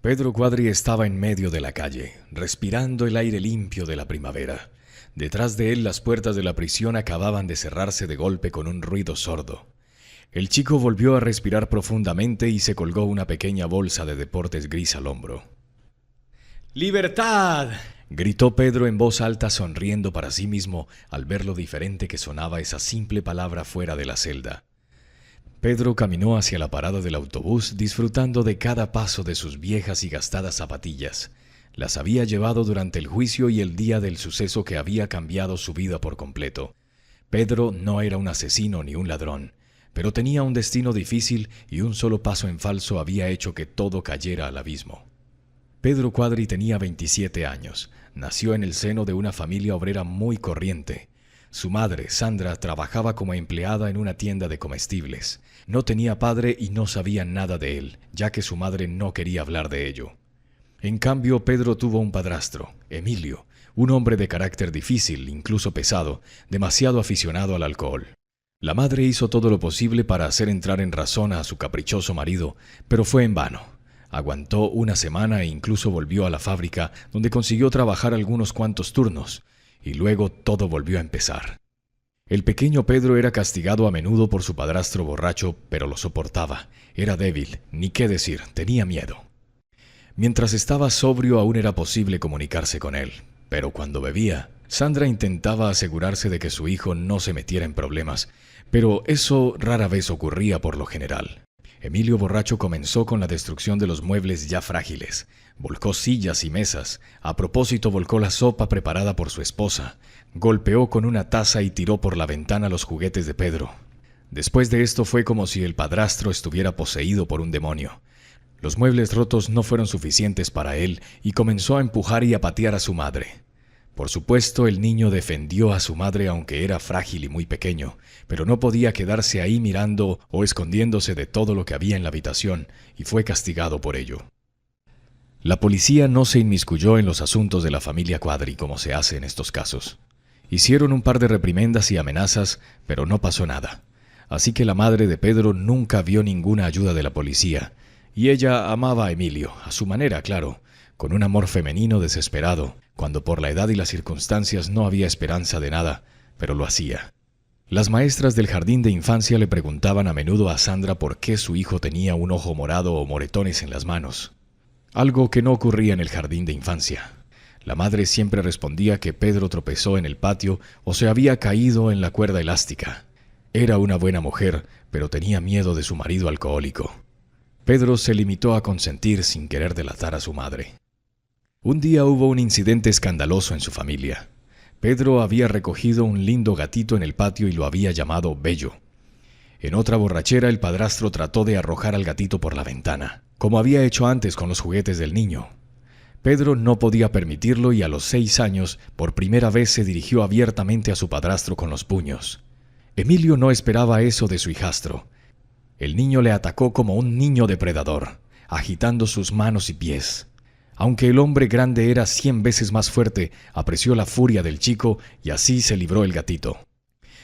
Pedro Quadri estaba en medio de la calle, respirando el aire limpio de la primavera. Detrás de él las puertas de la prisión acababan de cerrarse de golpe con un ruido sordo. El chico volvió a respirar profundamente y se colgó una pequeña bolsa de deportes gris al hombro. ¡Libertad!, gritó Pedro en voz alta, sonriendo para sí mismo al ver lo diferente que sonaba esa simple palabra fuera de la celda. Pedro caminó hacia la parada del autobús, disfrutando de cada paso de sus viejas y gastadas zapatillas. Las había llevado durante el juicio y el día del suceso que había cambiado su vida por completo. Pedro no era un asesino ni un ladrón, pero tenía un destino difícil y un solo paso en falso había hecho que todo cayera al abismo. Pedro Quadri tenía 27 años. Nació en el seno de una familia obrera muy corriente. Su madre, Sandra, trabajaba como empleada en una tienda de comestibles. No tenía padre y no sabía nada de él, ya que su madre no quería hablar de ello. En cambio, Pedro tuvo un padrastro, Emilio, un hombre de carácter difícil, incluso pesado, demasiado aficionado al alcohol. La madre hizo todo lo posible para hacer entrar en razón a su caprichoso marido, pero fue en vano. Aguantó una semana e incluso volvió a la fábrica, donde consiguió trabajar algunos cuantos turnos, y luego todo volvió a empezar. El pequeño Pedro era castigado a menudo por su padrastro borracho, pero lo soportaba. Era débil, ni qué decir, tenía miedo. Mientras estaba sobrio aún era posible comunicarse con él, pero cuando bebía, Sandra intentaba asegurarse de que su hijo no se metiera en problemas, pero eso rara vez ocurría por lo general. Emilio borracho comenzó con la destrucción de los muebles ya frágiles. Volcó sillas y mesas. A propósito, volcó la sopa preparada por su esposa. Golpeó con una taza y tiró por la ventana los juguetes de Pedro. Después de esto fue como si el padrastro estuviera poseído por un demonio. Los muebles rotos no fueron suficientes para él y comenzó a empujar y a patear a su madre. Por supuesto, el niño defendió a su madre aunque era frágil y muy pequeño, pero no podía quedarse ahí mirando o escondiéndose de todo lo que había en la habitación, y fue castigado por ello. La policía no se inmiscuyó en los asuntos de la familia Quadri como se hace en estos casos. Hicieron un par de reprimendas y amenazas, pero no pasó nada. Así que la madre de Pedro nunca vio ninguna ayuda de la policía, y ella amaba a Emilio, a su manera, claro, con un amor femenino desesperado, cuando por la edad y las circunstancias no había esperanza de nada, pero lo hacía. Las maestras del jardín de infancia le preguntaban a menudo a Sandra por qué su hijo tenía un ojo morado o moretones en las manos, algo que no ocurría en el jardín de infancia. La madre siempre respondía que Pedro tropezó en el patio o se había caído en la cuerda elástica. Era una buena mujer, pero tenía miedo de su marido alcohólico. Pedro se limitó a consentir sin querer delatar a su madre. Un día hubo un incidente escandaloso en su familia. Pedro había recogido un lindo gatito en el patio y lo había llamado Bello. En otra borrachera, el padrastro trató de arrojar al gatito por la ventana, como había hecho antes con los juguetes del niño. Pedro no podía permitirlo y a los 6 años, por primera vez se dirigió abiertamente a su padrastro con los puños. Emilio no esperaba eso de su hijastro. El niño le atacó como un niño depredador, agitando sus manos y pies. Aunque el hombre grande era 100 veces más fuerte, apreció la furia del chico y así se libró el gatito.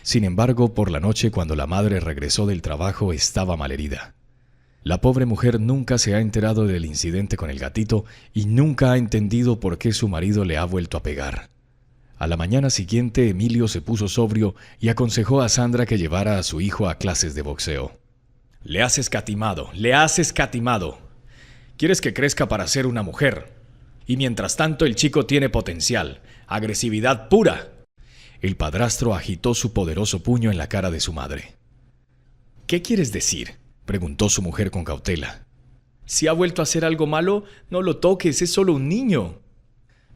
Sin embargo, por la noche, cuando la madre regresó del trabajo, estaba malherida. La pobre mujer nunca se ha enterado del incidente con el gatito y nunca ha entendido por qué su marido le ha vuelto a pegar. A la mañana siguiente, Emilio se puso sobrio y aconsejó a Sandra que llevara a su hijo a clases de boxeo. Le has escatimado. Quieres que crezca para ser una mujer. Y mientras tanto el chico tiene potencial, agresividad pura. El padrastro agitó su poderoso puño en la cara de su madre. ¿Qué quieres decir?, preguntó su mujer con cautela. Si ha vuelto a hacer algo malo, no lo toques, es solo un niño.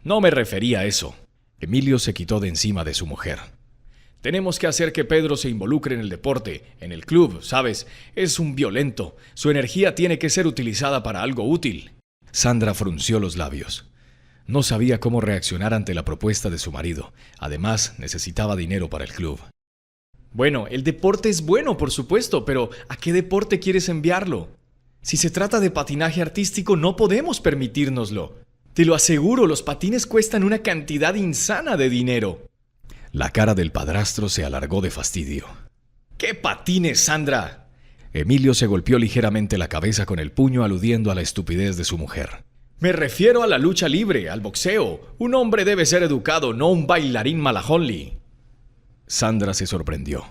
No me refería a eso. Emilio se quitó de encima de su mujer. Tenemos que hacer que Pedro se involucre en el deporte, en el club, ¿sabes? Es un violento. Su energía tiene que ser utilizada para algo útil. Sandra frunció los labios. No sabía cómo reaccionar ante la propuesta de su marido. Además, necesitaba dinero para el club. Bueno, el deporte es bueno, por supuesto, pero ¿a qué deporte quieres enviarlo? Si se trata de patinaje artístico, no podemos permitírnoslo. Te lo aseguro, los patines cuestan una cantidad insana de dinero. La cara del padrastro se alargó de fastidio. ¿Qué patines, Sandra? Emilio se golpeó ligeramente la cabeza con el puño aludiendo a la estupidez de su mujer. Me refiero a la lucha libre, al boxeo. Un hombre debe ser educado, no un bailarín malajonli. Sandra se sorprendió.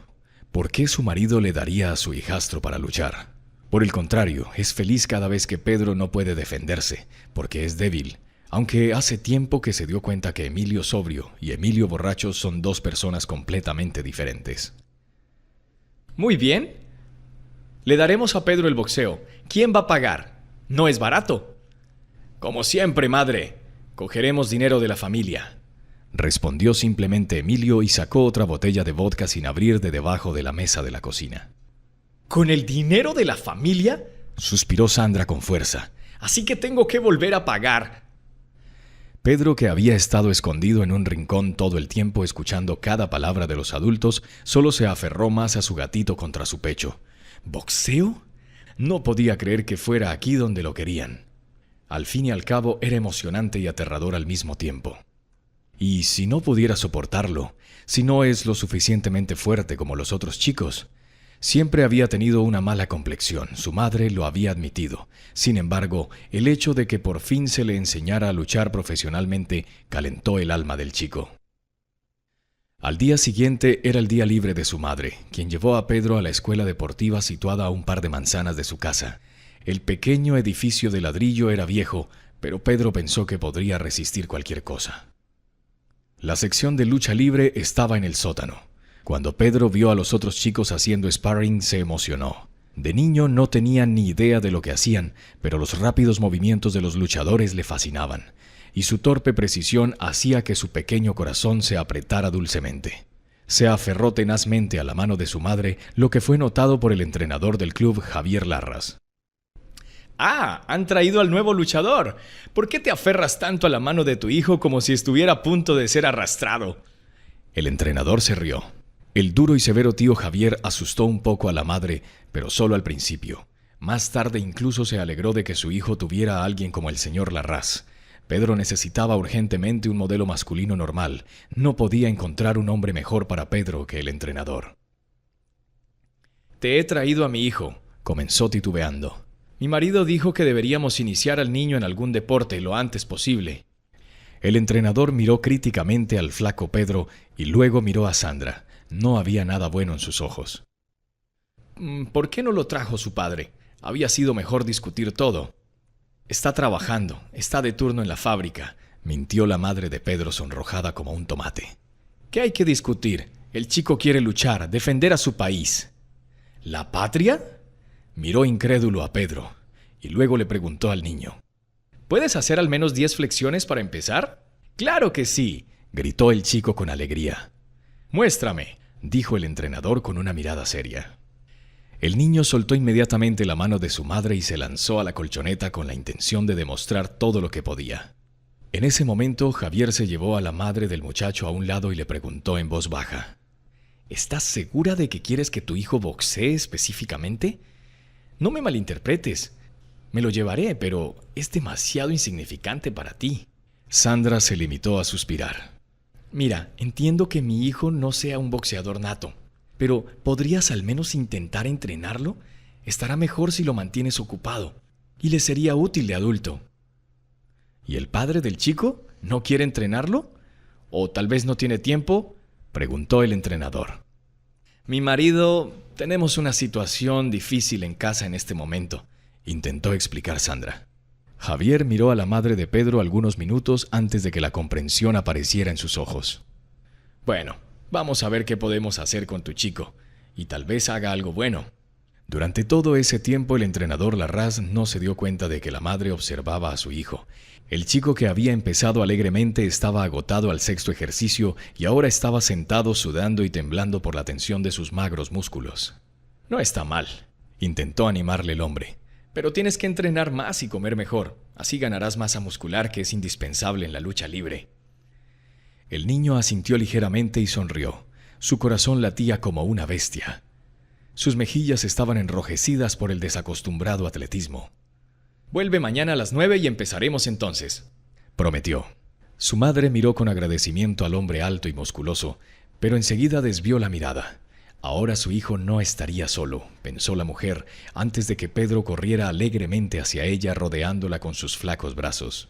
¿Por qué su marido le daría a su hijastro para luchar? Por el contrario, es feliz cada vez que Pedro no puede defenderse, porque es débil, aunque hace tiempo que se dio cuenta que Emilio sobrio y Emilio borracho son dos personas completamente diferentes. Muy bien. Le daremos a Pedro el boxeo. ¿Quién va a pagar? No es barato. Como siempre, madre. Cogeremos dinero de la familia. Respondió simplemente Emilio y sacó otra botella de vodka sin abrir de debajo de la mesa de la cocina. ¿Con el dinero de la familia? Suspiró Sandra con fuerza. Así que tengo que volver a pagar. Pedro, que había estado escondido en un rincón todo el tiempo escuchando cada palabra de los adultos, solo se aferró más a su gatito contra su pecho. ¿Boxeo? No podía creer que fuera aquí donde lo querían. Al fin y al cabo era emocionante y aterrador al mismo tiempo. Y si no pudiera soportarlo, si no es lo suficientemente fuerte como los otros chicos. Siempre había tenido una mala complexión, su madre lo había admitido. Sin embargo, el hecho de que por fin se le enseñara a luchar profesionalmente calentó el alma del chico. Al día siguiente era el día libre de su madre, quien llevó a Pedro a la escuela deportiva situada a un par de manzanas de su casa. El pequeño edificio de ladrillo era viejo, pero Pedro pensó que podría resistir cualquier cosa. La sección de lucha libre estaba en el sótano. Cuando Pedro vio a los otros chicos haciendo sparring, se emocionó. De niño no tenía ni idea de lo que hacían, pero los rápidos movimientos de los luchadores le fascinaban, y su torpe precisión hacía que su pequeño corazón se apretara dulcemente. Se aferró tenazmente a la mano de su madre, lo que fue notado por el entrenador del club, Javier Larraz. ¡Ah! Han traído al nuevo luchador. ¿Por qué te aferras tanto a la mano de tu hijo como si estuviera a punto de ser arrastrado? El entrenador se rió. El duro y severo tío Javier asustó un poco a la madre, pero solo al principio. Más tarde incluso se alegró de que su hijo tuviera a alguien como el señor Larraz. Pedro necesitaba urgentemente un modelo masculino normal. No podía encontrar un hombre mejor para Pedro que el entrenador. Te he traído a mi hijo, comenzó titubeando. Mi marido dijo que deberíamos iniciar al niño en algún deporte lo antes posible. El entrenador miró críticamente al flaco Pedro y luego miró a Sandra. No había nada bueno en sus ojos. ¿Por qué no lo trajo su padre? Había sido mejor discutir todo. Está trabajando, está de turno en la fábrica, mintió la madre de Pedro sonrojada como un tomate. ¿Qué hay que discutir? El chico quiere luchar, defender a su país. ¿La patria? Miró incrédulo a Pedro y luego le preguntó al niño. ¿Puedes hacer al menos 10 flexiones para empezar? ¡Claro que sí!, gritó el chico con alegría. Muéstrame, dijo el entrenador con una mirada seria. El niño soltó inmediatamente la mano de su madre y se lanzó a la colchoneta con la intención de demostrar todo lo que podía. En ese momento, Javier se llevó a la madre del muchacho a un lado y le preguntó en voz baja. ¿Estás segura de que quieres que tu hijo boxee específicamente? No me malinterpretes. Me lo llevaré, pero es demasiado insignificante para ti. Sandra se limitó a suspirar. Mira, entiendo que mi hijo no sea un boxeador nato, pero ¿podrías al menos intentar entrenarlo? Estará mejor si lo mantienes ocupado, y le sería útil de adulto. ¿Y el padre del chico no quiere entrenarlo? ¿O tal vez no tiene tiempo?, preguntó el entrenador. Mi marido, tenemos una situación difícil en casa en este momento, intentó explicar Sandra. Javier miró a la madre de Pedro algunos minutos antes de que la comprensión apareciera en sus ojos. Bueno, vamos a ver qué podemos hacer con tu chico, y tal vez haga algo bueno. Durante todo ese tiempo el entrenador Larraz no se dio cuenta de que la madre observaba a su hijo. El chico, que había empezado alegremente, estaba agotado al 6º ejercicio y ahora estaba sentado sudando y temblando por la tensión de sus magros músculos. No está mal, intentó animarle el hombre. Pero tienes que entrenar más y comer mejor. Así ganarás masa muscular, que es indispensable en la lucha libre. El niño asintió ligeramente y sonrió. Su corazón latía como una bestia. Sus mejillas estaban enrojecidas por el desacostumbrado atletismo. Vuelve mañana a las 9 y empezaremos entonces, prometió. Su madre miró con agradecimiento al hombre alto y musculoso, pero enseguida desvió la mirada. Ahora su hijo no estaría solo, pensó la mujer, antes de que Pedro corriera alegremente hacia ella rodeándola con sus flacos brazos.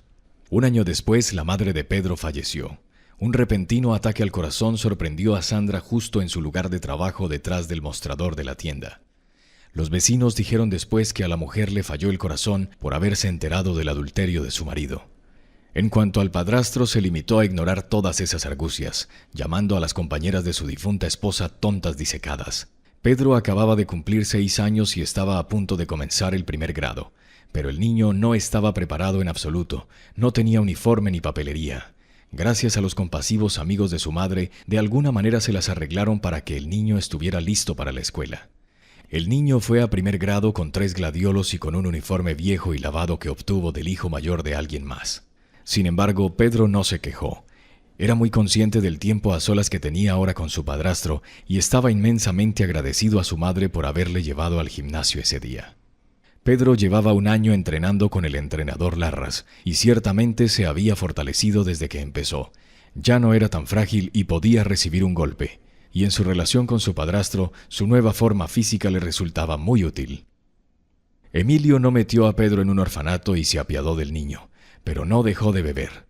Un año después, la madre de Pedro falleció. Un repentino ataque al corazón sorprendió a Sandra justo en su lugar de trabajo detrás del mostrador de la tienda. Los vecinos dijeron después que a la mujer le falló el corazón por haberse enterado del adulterio de su marido. En cuanto al padrastro, se limitó a ignorar todas esas argucias, llamando a las compañeras de su difunta esposa tontas disecadas. Pedro acababa de cumplir 6 años y estaba a punto de comenzar el primer grado, pero el niño no estaba preparado en absoluto, no tenía uniforme ni papelería. Gracias a los compasivos amigos de su madre, de alguna manera se las arreglaron para que el niño estuviera listo para la escuela. El niño fue a primer grado con 3 gladiolos y con un uniforme viejo y lavado que obtuvo del hijo mayor de alguien más. Sin embargo, Pedro no se quejó. Era muy consciente del tiempo a solas que tenía ahora con su padrastro y estaba inmensamente agradecido a su madre por haberle llevado al gimnasio ese día. Pedro llevaba 1 año entrenando con el entrenador Larraz y ciertamente se había fortalecido desde que empezó. Ya no era tan frágil y podía recibir un golpe, y en su relación con su padrastro, su nueva forma física le resultaba muy útil. Emilio no metió a Pedro en un orfanato y se apiadó del niño, pero no dejó de beber.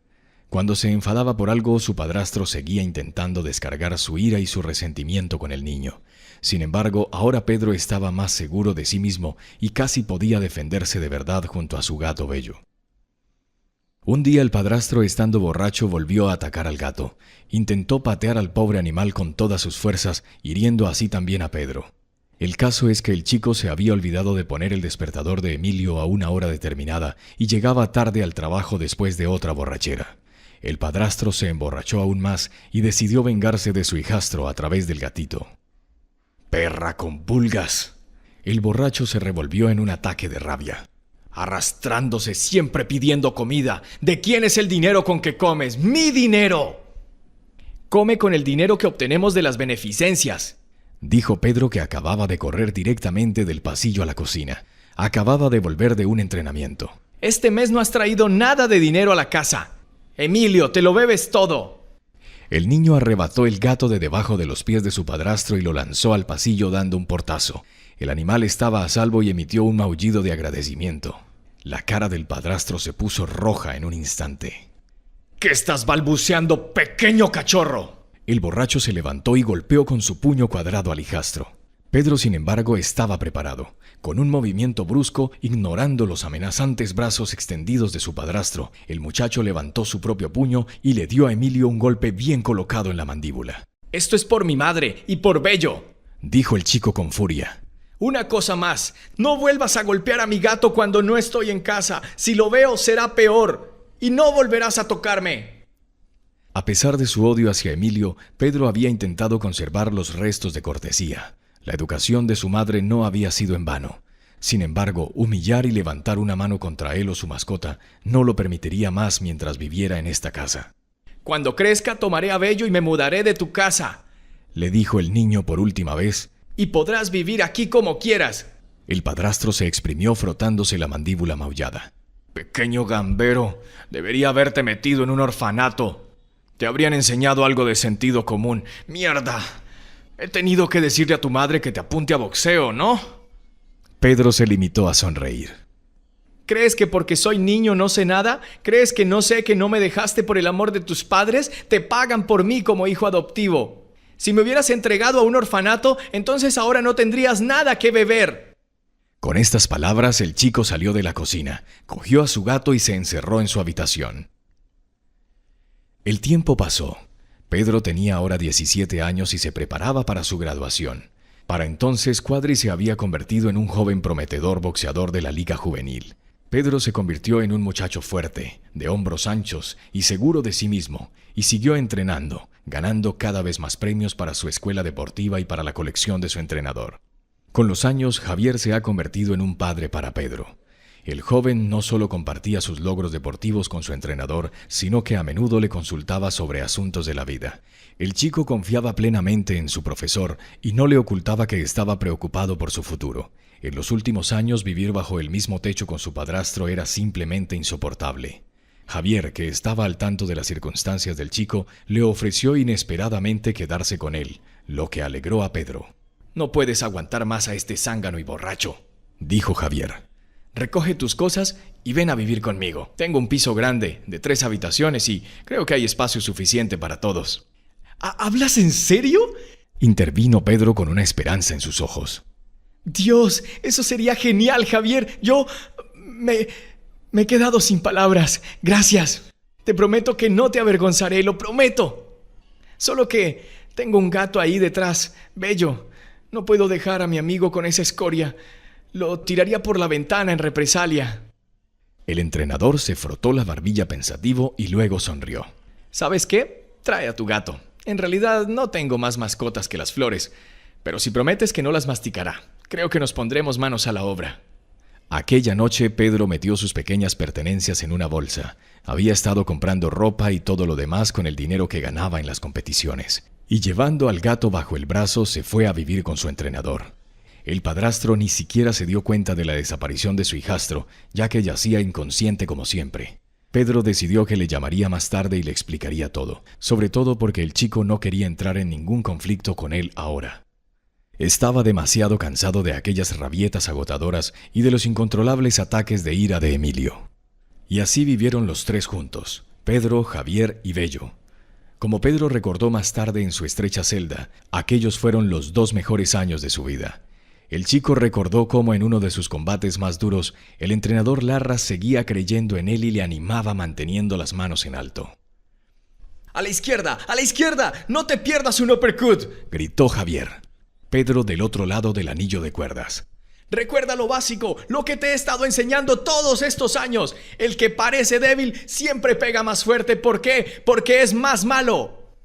Cuando se enfadaba por algo, su padrastro seguía intentando descargar su ira y su resentimiento con el niño. Sin embargo, ahora Pedro estaba más seguro de sí mismo y casi podía defenderse de verdad junto a su gato Bello. Un día el padrastro, estando borracho, volvió a atacar al gato. Intentó patear al pobre animal con todas sus fuerzas, hiriendo así también a Pedro. El caso es que el chico se había olvidado de poner el despertador de Emilio a una hora determinada y llegaba tarde al trabajo después de otra borrachera. El padrastro se emborrachó aún más y decidió vengarse de su hijastro a través del gatito. ¡Perra con pulgas! El borracho se revolvió en un ataque de rabia. Arrastrándose, siempre pidiendo comida. ¿De quién es el dinero con que comes? ¡Mi dinero! Come con el dinero que obtenemos de las beneficencias, dijo Pedro, que acababa de correr directamente del pasillo a la cocina. Acababa de volver de un entrenamiento. Este mes no has traído nada de dinero a la casa. Emilio, te lo bebes todo. El niño arrebató el gato de debajo de los pies de su padrastro y lo lanzó al pasillo dando un portazo. El animal estaba a salvo y emitió un maullido de agradecimiento. La cara del padrastro se puso roja en un instante. ¿Qué estás balbuceando, pequeño cachorro? El borracho se levantó y golpeó con su puño cuadrado al hijastro. Pedro, sin embargo, estaba preparado. Con un movimiento brusco, ignorando los amenazantes brazos extendidos de su padrastro, el muchacho levantó su propio puño y le dio a Emilio un golpe bien colocado en la mandíbula. «Esto es por mi madre y por Bello», dijo el chico con furia. «Una cosa más, no vuelvas a golpear a mi gato cuando no estoy en casa. Si lo veo será peor y no volverás a tocarme». A pesar de su odio hacia Emilio, Pedro había intentado conservar los restos de cortesía. La educación de su madre no había sido en vano. Sin embargo, humillar y levantar una mano contra él o su mascota no lo permitiría más mientras viviera en esta casa. «Cuando crezca tomaré a Bello y me mudaré de tu casa», le dijo el niño por última vez. «Y podrás vivir aquí como quieras». El padrastro se exprimió frotándose la mandíbula maullada. «Pequeño gambero, debería haberte metido en un orfanato. Te habrían enseñado algo de sentido común. ¡Mierda! He tenido que decirle a tu madre que te apunte a boxeo, ¿no?» Pedro se limitó a sonreír. ¿Crees que porque soy niño no sé nada? ¿Crees que no sé que no me dejaste por el amor de tus padres? Te pagan por mí como hijo adoptivo. Si me hubieras entregado a un orfanato, entonces ahora no tendrías nada que beber. Con estas palabras, el chico salió de la cocina, cogió a su gato y se encerró en su habitación. El tiempo pasó. Pedro tenía ahora 17 años y se preparaba para su graduación. Para entonces, Cuadri se había convertido en un joven prometedor boxeador de la Liga Juvenil. Pedro se convirtió en un muchacho fuerte, de hombros anchos y seguro de sí mismo, y siguió entrenando, ganando cada vez más premios para su escuela deportiva y para la colección de su entrenador. Con los años, Javier se ha convertido en un padre para Pedro. El joven no solo compartía sus logros deportivos con su entrenador, sino que a menudo le consultaba sobre asuntos de la vida. El chico confiaba plenamente en su profesor y no le ocultaba que estaba preocupado por su futuro. En los últimos años, vivir bajo el mismo techo con su padrastro era simplemente insoportable. Javier, que estaba al tanto de las circunstancias del chico, le ofreció inesperadamente quedarse con él, lo que alegró a Pedro. No puedes aguantar más a este zángano y borracho, dijo Javier. Recoge tus cosas y ven a vivir conmigo. Tengo un piso grande, de 3 habitaciones y creo que hay espacio suficiente para todos. ¿Hablas en serio? Intervino Pedro con una esperanza en sus ojos. Dios, eso sería genial, Javier. Me he quedado sin palabras. Gracias. Te prometo que no te avergonzaré, lo prometo. Solo que tengo un gato ahí detrás, bello. No puedo dejar a mi amigo con esa escoria. Lo tiraría por la ventana en represalia. El entrenador se frotó la barbilla pensativo y luego sonrió. ¿Sabes qué? Trae a tu gato. En realidad no tengo más mascotas que las flores, pero si prometes que no las masticará, creo que nos pondremos manos a la obra. Aquella noche Pedro metió sus pequeñas pertenencias en una bolsa. Había estado comprando ropa y todo lo demás con el dinero que ganaba en las competiciones. Y llevando al gato bajo el brazo se fue a vivir con su entrenador. El padrastro ni siquiera se dio cuenta de la desaparición de su hijastro, ya que yacía inconsciente como siempre. Pedro decidió que le llamaría más tarde y le explicaría todo, sobre todo porque el chico no quería entrar en ningún conflicto con él ahora. Estaba demasiado cansado de aquellas rabietas agotadoras y de los incontrolables ataques de ira de Emilio. Y así vivieron los 3 juntos, Pedro, Javier y Bello. Como Pedro recordó más tarde en su estrecha celda, aquellos fueron los 2 mejores años de su vida. El chico recordó cómo en uno de sus combates más duros, el entrenador Larras seguía creyendo en él y le animaba manteniendo las manos en alto. ¡A la izquierda! ¡A la izquierda! ¡No te pierdas un uppercut!, gritó Javier. Pedro del otro lado del anillo de cuerdas. Recuerda lo básico, lo que te he estado enseñando todos estos años. El que parece débil siempre pega más fuerte. ¿Por qué? Porque es más malo.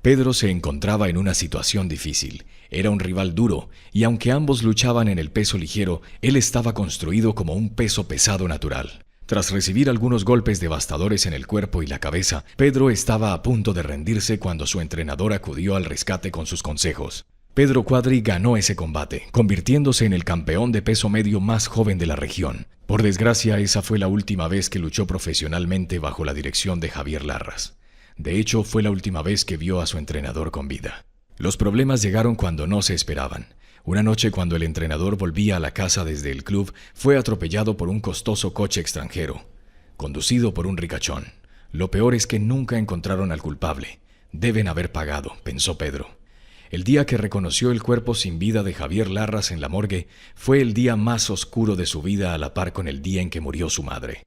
Pedro se encontraba en una situación difícil. Era un rival duro, y aunque ambos luchaban en el peso ligero, él estaba construido como un peso pesado natural. Tras recibir algunos golpes devastadores en el cuerpo y la cabeza, Pedro estaba a punto de rendirse cuando su entrenador acudió al rescate con sus consejos. Pedro Quadri ganó ese combate, convirtiéndose en el campeón de peso medio más joven de la región. Por desgracia, esa fue la última vez que luchó profesionalmente bajo la dirección de Javier Larras. De hecho, fue la última vez que vio a su entrenador con vida. Los problemas llegaron cuando no se esperaban. Una noche, cuando el entrenador volvía a la casa desde el club, fue atropellado por un costoso coche extranjero, conducido por un ricachón. Lo peor es que nunca encontraron al culpable. Deben haber pagado, pensó Pedro. El día que reconoció el cuerpo sin vida de Javier Larras en la morgue fue el día más oscuro de su vida, a la par con el día en que murió su madre.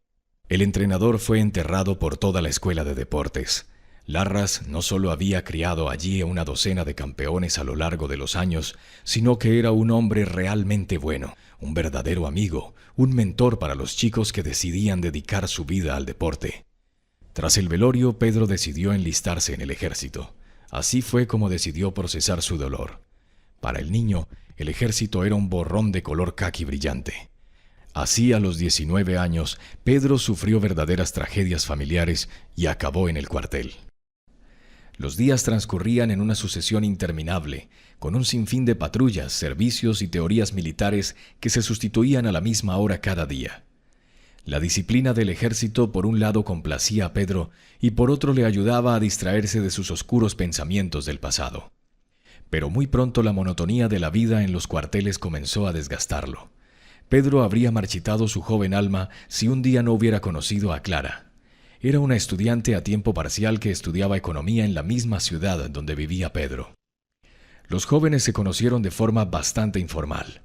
El entrenador fue enterrado por toda la escuela de deportes. Larras no solo había criado allí a una docena de campeones a lo largo de los años, sino que era un hombre realmente bueno, un verdadero amigo, un mentor para los chicos que decidían dedicar su vida al deporte. Tras el velorio, Pedro decidió enlistarse en el ejército. Así fue como decidió procesar su dolor. Para el niño, el ejército era un borrón de color caqui brillante. Así, a los 19 años, Pedro sufrió verdaderas tragedias familiares y acabó en el cuartel. Los días transcurrían en una sucesión interminable, con un sinfín de patrullas, servicios y teorías militares que se sustituían a la misma hora cada día. La disciplina del ejército por un lado complacía a Pedro y por otro le ayudaba a distraerse de sus oscuros pensamientos del pasado. Pero muy pronto la monotonía de la vida en los cuarteles comenzó a desgastarlo. Pedro habría marchitado su joven alma si un día no hubiera conocido a Clara. Era una estudiante a tiempo parcial que estudiaba economía en la misma ciudad donde vivía Pedro. Los jóvenes se conocieron de forma bastante informal.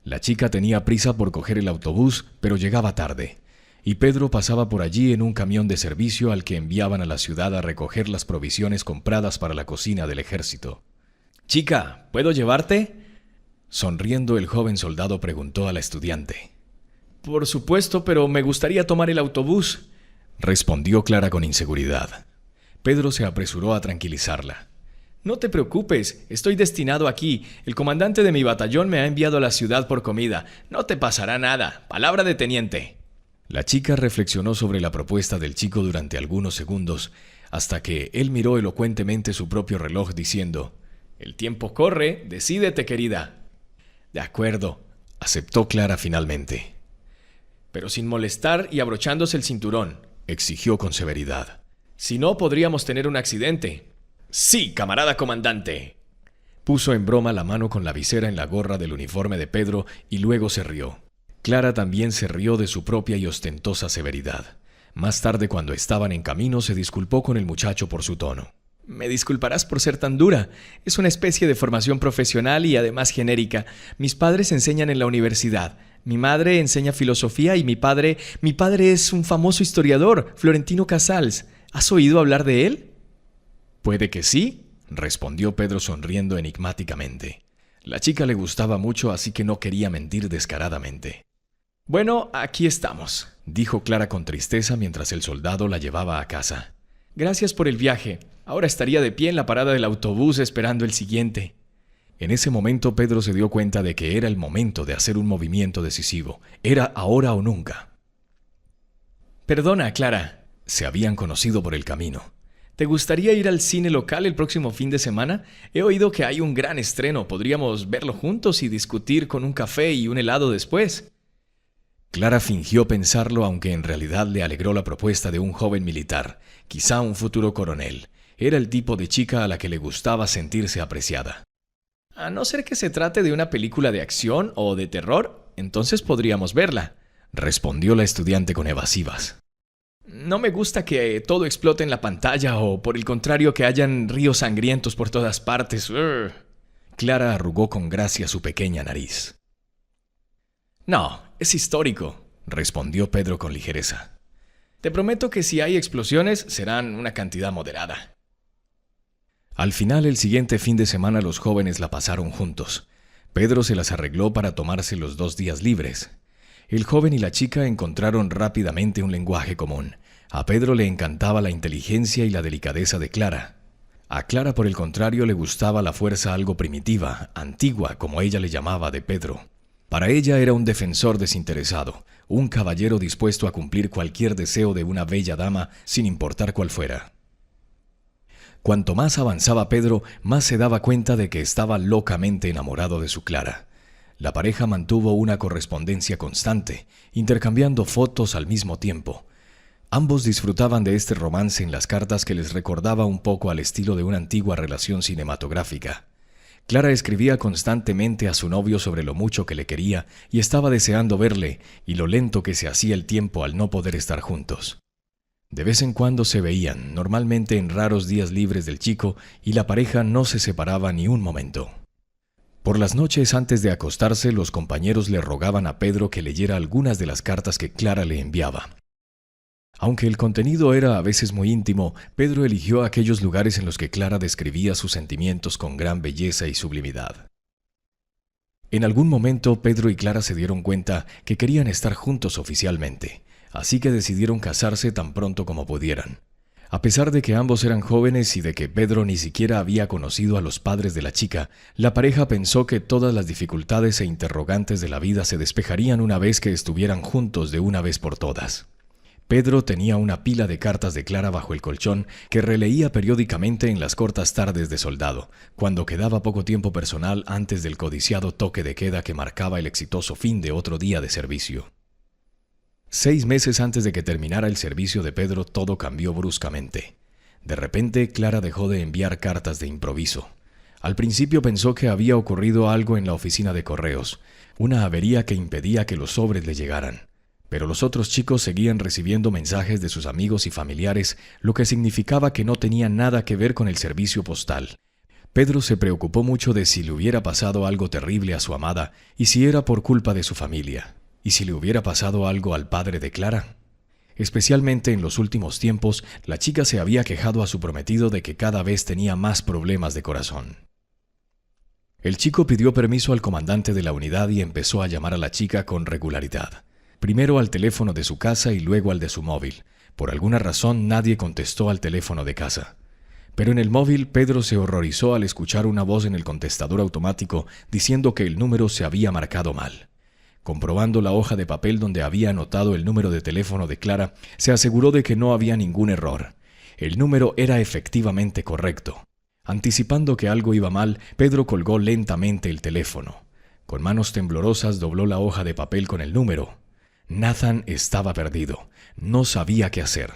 La chica tenía prisa por coger el autobús, pero llegaba tarde, y Pedro pasaba por allí en un camión de servicio al que enviaban a la ciudad a recoger las provisiones compradas para la cocina del ejército. «Chica, ¿puedo llevarte?», sonriendo, el joven soldado preguntó a la estudiante. «Por supuesto, pero me gustaría tomar el autobús», respondió Clara con inseguridad. Pedro se apresuró a tranquilizarla. «No te preocupes, estoy destinado aquí. El comandante de mi batallón me ha enviado a la ciudad por comida. No te pasará nada. Palabra de teniente». La chica reflexionó sobre la propuesta del chico durante algunos segundos, hasta que él miró elocuentemente su propio reloj diciendo: «El tiempo corre. Decídete, querida». «De acuerdo», aceptó Clara finalmente. «Pero sin molestar y abrochándose el cinturón», exigió con severidad. «Si no, podríamos tener un accidente». «Sí, camarada comandante». Puso en broma la mano con la visera en la gorra del uniforme de Pedro y luego se rió. Clara también se rió de su propia y ostentosa severidad. Más tarde, cuando estaban en camino, se disculpó con el muchacho por su tono. Me disculparás por ser tan dura. Es una especie de formación profesional y además genérica. Mis padres enseñan en la universidad. Mi madre enseña filosofía y mi padre es un famoso historiador, Florentino Casals. ¿Has oído hablar de él? Puede que sí, respondió Pedro sonriendo enigmáticamente. La chica le gustaba mucho, así que no quería mentir descaradamente. Bueno, aquí estamos, dijo Clara con tristeza mientras el soldado la llevaba a casa. Gracias por el viaje. Ahora estaría de pie en la parada del autobús esperando el siguiente. En ese momento Pedro se dio cuenta de que era el momento de hacer un movimiento decisivo. Era ahora o nunca. Perdona, Clara. Se habían conocido por el camino. ¿Te gustaría ir al cine local el próximo fin de semana? He oído que hay un gran estreno. Podríamos verlo juntos y discutir con un café y un helado después. Clara fingió pensarlo, aunque en realidad le alegró la propuesta de un joven militar, quizá un futuro coronel. Era el tipo de chica a la que le gustaba sentirse apreciada. A no ser que se trate de una película de acción o de terror, entonces podríamos verla, respondió la estudiante con evasivas. No me gusta que todo explote en la pantalla o, por el contrario, que hayan ríos sangrientos por todas partes. Clara arrugó con gracia su pequeña nariz. No, es histórico, respondió Pedro con ligereza. Te prometo que si hay explosiones serán una cantidad moderada. Al final, el siguiente fin de semana los jóvenes la pasaron juntos. Pedro se las arregló para tomarse los 2 días libres. El joven y la chica encontraron rápidamente un lenguaje común. A Pedro le encantaba la inteligencia y la delicadeza de Clara. A Clara, por el contrario, le gustaba la fuerza algo primitiva, antigua, como ella le llamaba, de Pedro. Para ella era un defensor desinteresado, un caballero dispuesto a cumplir cualquier deseo de una bella dama, sin importar cuál fuera. Cuanto más avanzaba Pedro, más se daba cuenta de que estaba locamente enamorado de su Clara. La pareja mantuvo una correspondencia constante, intercambiando fotos al mismo tiempo. Ambos disfrutaban de este romance en las cartas que les recordaba un poco al estilo de una antigua relación cinematográfica. Clara escribía constantemente a su novio sobre lo mucho que le quería y estaba deseando verle, y lo lento que se hacía el tiempo al no poder estar juntos. De vez en cuando se veían, normalmente en raros días libres del chico, y la pareja no se separaba ni un momento. Por las noches, antes de acostarse, los compañeros le rogaban a Pedro que leyera algunas de las cartas que Clara le enviaba. Aunque el contenido era a veces muy íntimo, Pedro eligió aquellos lugares en los que Clara describía sus sentimientos con gran belleza y sublimidad. En algún momento, Pedro y Clara se dieron cuenta que querían estar juntos oficialmente, así que decidieron casarse tan pronto como pudieran. A pesar de que ambos eran jóvenes y de que Pedro ni siquiera había conocido a los padres de la chica, la pareja pensó que todas las dificultades e interrogantes de la vida se despejarían una vez que estuvieran juntos de una vez por todas. Pedro tenía una pila de cartas de Clara bajo el colchón que releía periódicamente en las cortas tardes de soldado, cuando quedaba poco tiempo personal antes del codiciado toque de queda que marcaba el exitoso fin de otro día de servicio. 6 meses antes de que terminara el servicio de Pedro, todo cambió bruscamente. De repente, Clara dejó de enviar cartas de improviso. Al principio pensó que había ocurrido algo en la oficina de correos, una avería que impedía que los sobres le llegaran. Pero los otros chicos seguían recibiendo mensajes de sus amigos y familiares, lo que significaba que no tenían nada que ver con el servicio postal. Pedro se preocupó mucho de si le hubiera pasado algo terrible a su amada, y si era por culpa de su familia, y si le hubiera pasado algo al padre de Clara. Especialmente en los últimos tiempos, la chica se había quejado a su prometido de que cada vez tenía más problemas de corazón. El chico pidió permiso al comandante de la unidad y empezó a llamar a la chica con regularidad. Primero al teléfono de su casa y luego al de su móvil. Por alguna razón nadie contestó al teléfono de casa. Pero en el móvil Pedro se horrorizó al escuchar una voz en el contestador automático diciendo que el número se había marcado mal. Comprobando la hoja de papel donde había anotado el número de teléfono de Clara, se aseguró de que no había ningún error. El número era efectivamente correcto. Anticipando que algo iba mal, Pedro colgó lentamente el teléfono. Con manos temblorosas dobló la hoja de papel con el número. Nathan estaba perdido. No sabía qué hacer.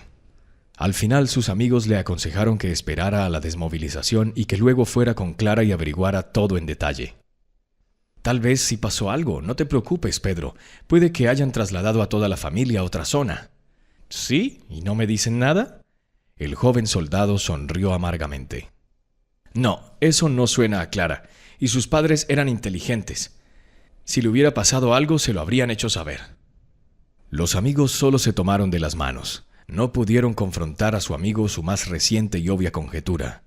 Al final sus amigos le aconsejaron que esperara a la desmovilización y que luego fuera con Clara y averiguara todo en detalle. Tal vez si pasó algo, no te preocupes, Pedro. Puede que hayan trasladado a toda la familia a otra zona. ¿Sí? ¿Y no me dicen nada? El joven soldado sonrió amargamente. No, eso no suena a Clara, y sus padres eran inteligentes. Si le hubiera pasado algo, se lo habrían hecho saber. Los amigos solo se tomaron de las manos. No pudieron confrontar a su amigo su más reciente y obvia conjetura.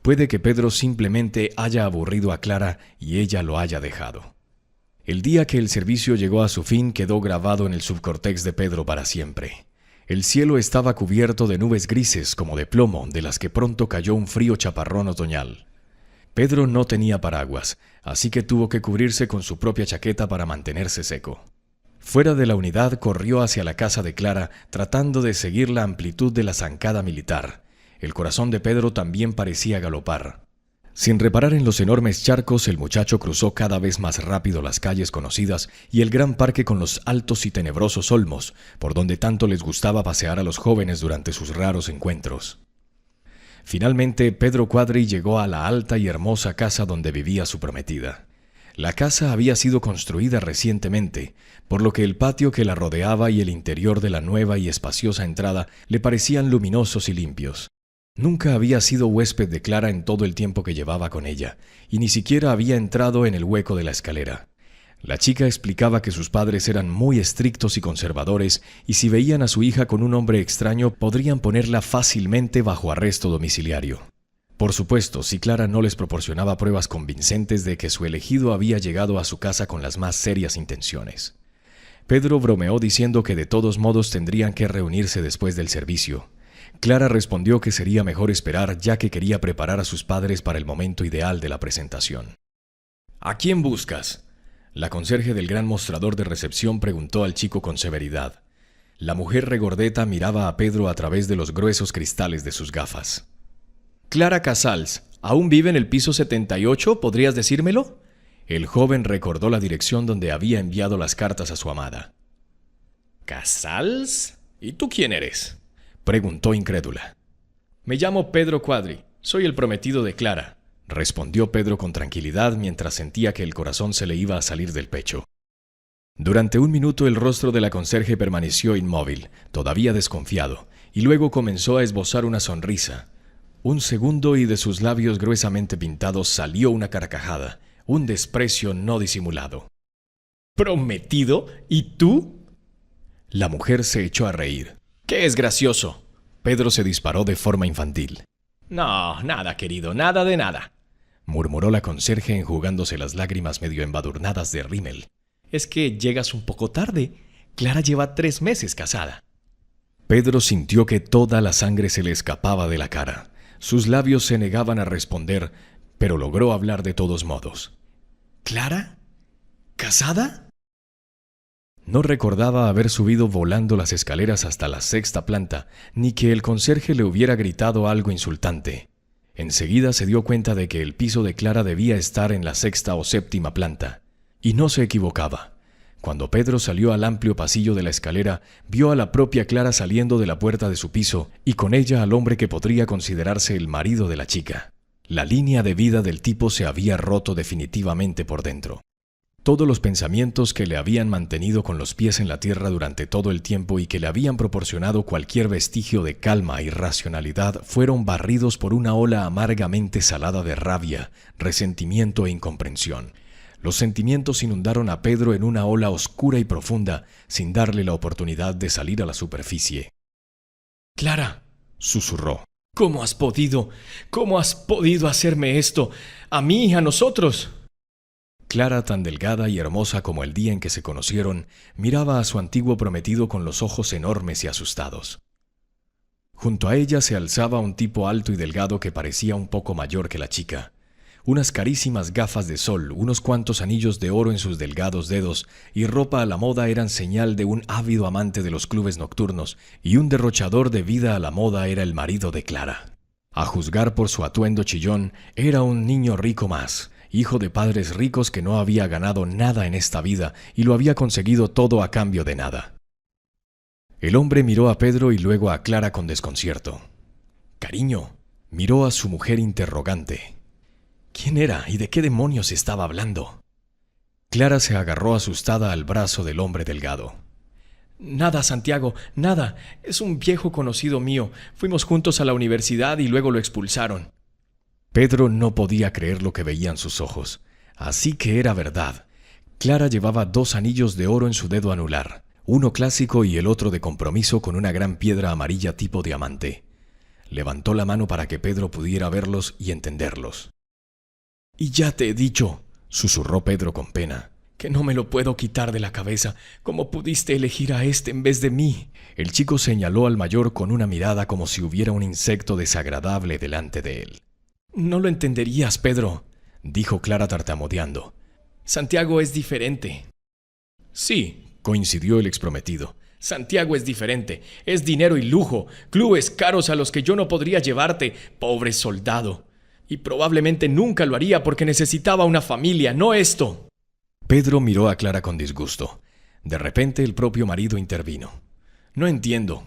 Puede que Pedro simplemente haya aburrido a Clara y ella lo haya dejado. El día que el servicio llegó a su fin quedó grabado en el subcórtex de Pedro para siempre. El cielo estaba cubierto de nubes grises como de plomo, de las que pronto cayó un frío chaparrón otoñal. Pedro no tenía paraguas, así que tuvo que cubrirse con su propia chaqueta para mantenerse seco. Fuera de la unidad corrió hacia la casa de Clara, tratando de seguir la amplitud de la zancada militar. El corazón de Pedro también parecía galopar. Sin reparar en los enormes charcos, el muchacho cruzó cada vez más rápido las calles conocidas y el gran parque con los altos y tenebrosos olmos, por donde tanto les gustaba pasear a los jóvenes durante sus raros encuentros. Finalmente, Pedro Quadri llegó a la alta y hermosa casa donde vivía su prometida. La casa había sido construida recientemente, por lo que el patio que la rodeaba y el interior de la nueva y espaciosa entrada le parecían luminosos y limpios. Nunca había sido huésped de Clara en todo el tiempo que llevaba con ella, y ni siquiera había entrado en el hueco de la escalera. La chica explicaba que sus padres eran muy estrictos y conservadores, y si veían a su hija con un hombre extraño podrían ponerla fácilmente bajo arresto domiciliario. Por supuesto, si Clara no les proporcionaba pruebas convincentes de que su elegido había llegado a su casa con las más serias intenciones. Pedro bromeó diciendo que de todos modos tendrían que reunirse después del servicio. Clara respondió que sería mejor esperar, ya que quería preparar a sus padres para el momento ideal de la presentación. ¿A quién buscas?, la conserje del gran mostrador de recepción preguntó al chico con severidad. La mujer regordeta miraba a Pedro a través de los gruesos cristales de sus gafas. Clara Casals, ¿aún vive en el piso 78? ¿Podrías decírmelo? El joven recordó la dirección donde había enviado las cartas a su amada. ¿Casals? ¿Y tú quién eres?, preguntó incrédula. Me llamo Pedro Quadri, soy el prometido de Clara, respondió Pedro con tranquilidad mientras sentía que el corazón se le iba a salir del pecho. Durante un minuto el rostro de la conserje permaneció inmóvil, todavía desconfiado, y luego comenzó a esbozar una sonrisa. Un segundo y de sus labios gruesamente pintados salió una carcajada, un desprecio no disimulado. ¿Prometido? ¿Y tú? La mujer se echó a reír. ¿Qué es gracioso? Pedro se disparó de forma infantil. No, nada, querido, nada de nada, murmuró la conserje enjugándose las lágrimas medio embadurnadas de rímel. Es que llegas un poco tarde. Clara lleva 3 meses casada. Pedro sintió que toda la sangre se le escapaba de la cara. Sus labios se negaban a responder, pero logró hablar de todos modos. ¿Clara? ¿Casada? No recordaba haber subido volando las escaleras hasta la 6ª planta, ni que el conserje le hubiera gritado algo insultante. Enseguida se dio cuenta de que el piso de Clara debía estar en la 6ª o 7ª planta. Y no se equivocaba. Cuando Pedro salió al amplio pasillo de la escalera, vio a la propia Clara saliendo de la puerta de su piso y con ella al hombre que podría considerarse el marido de la chica. La línea de vida del tipo se había roto definitivamente por dentro. Todos los pensamientos que le habían mantenido con los pies en la tierra durante todo el tiempo y que le habían proporcionado cualquier vestigio de calma y racionalidad fueron barridos por una ola amargamente salada de rabia, resentimiento e incomprensión. Los sentimientos inundaron a Pedro en una ola oscura y profunda, sin darle la oportunidad de salir a la superficie. «Clara», susurró, ¿Cómo has podido hacerme esto? A mí y a nosotros?» Clara, tan delgada y hermosa como el día en que se conocieron, miraba a su antiguo prometido con los ojos enormes y asustados. Junto a ella se alzaba un tipo alto y delgado que parecía un poco mayor que la chica. Unas carísimas gafas de sol, unos cuantos anillos de oro en sus delgados dedos y ropa a la moda eran señal de un ávido amante de los clubes nocturnos, y un derrochador de vida a la moda era el marido de Clara. A juzgar por su atuendo chillón, era un niño rico más, hijo de padres ricos que no había ganado nada en esta vida y lo había conseguido todo a cambio de nada. El hombre miró a Pedro y luego a Clara con desconcierto. «Cariño», miró a su mujer interrogante. ¿Quién era y de qué demonios estaba hablando? Clara se agarró asustada al brazo del hombre delgado. Nada, Santiago, nada. Es un viejo conocido mío. Fuimos juntos a la universidad y luego lo expulsaron. Pedro no podía creer lo que veían sus ojos. Así que era verdad. Clara llevaba 2 anillos de oro en su dedo anular, uno clásico y el otro de compromiso con una gran piedra amarilla tipo diamante. Levantó la mano para que Pedro pudiera verlos y entenderlos. «Y ya te he dicho», susurró Pedro con pena, «que no me lo puedo quitar de la cabeza. ¿Cómo pudiste elegir a este en vez de mí?» El chico señaló al mayor con una mirada como si hubiera un insecto desagradable delante de él. «No lo entenderías, Pedro», dijo Clara tartamudeando. «Santiago es diferente». «Sí», coincidió el exprometido. «Santiago es diferente. Es dinero y lujo, clubes caros a los que yo no podría llevarte, pobre soldado. Y probablemente nunca lo haría porque necesitaba una familia, no esto». Pedro miró a Clara con disgusto. De repente el propio marido intervino. «No entiendo.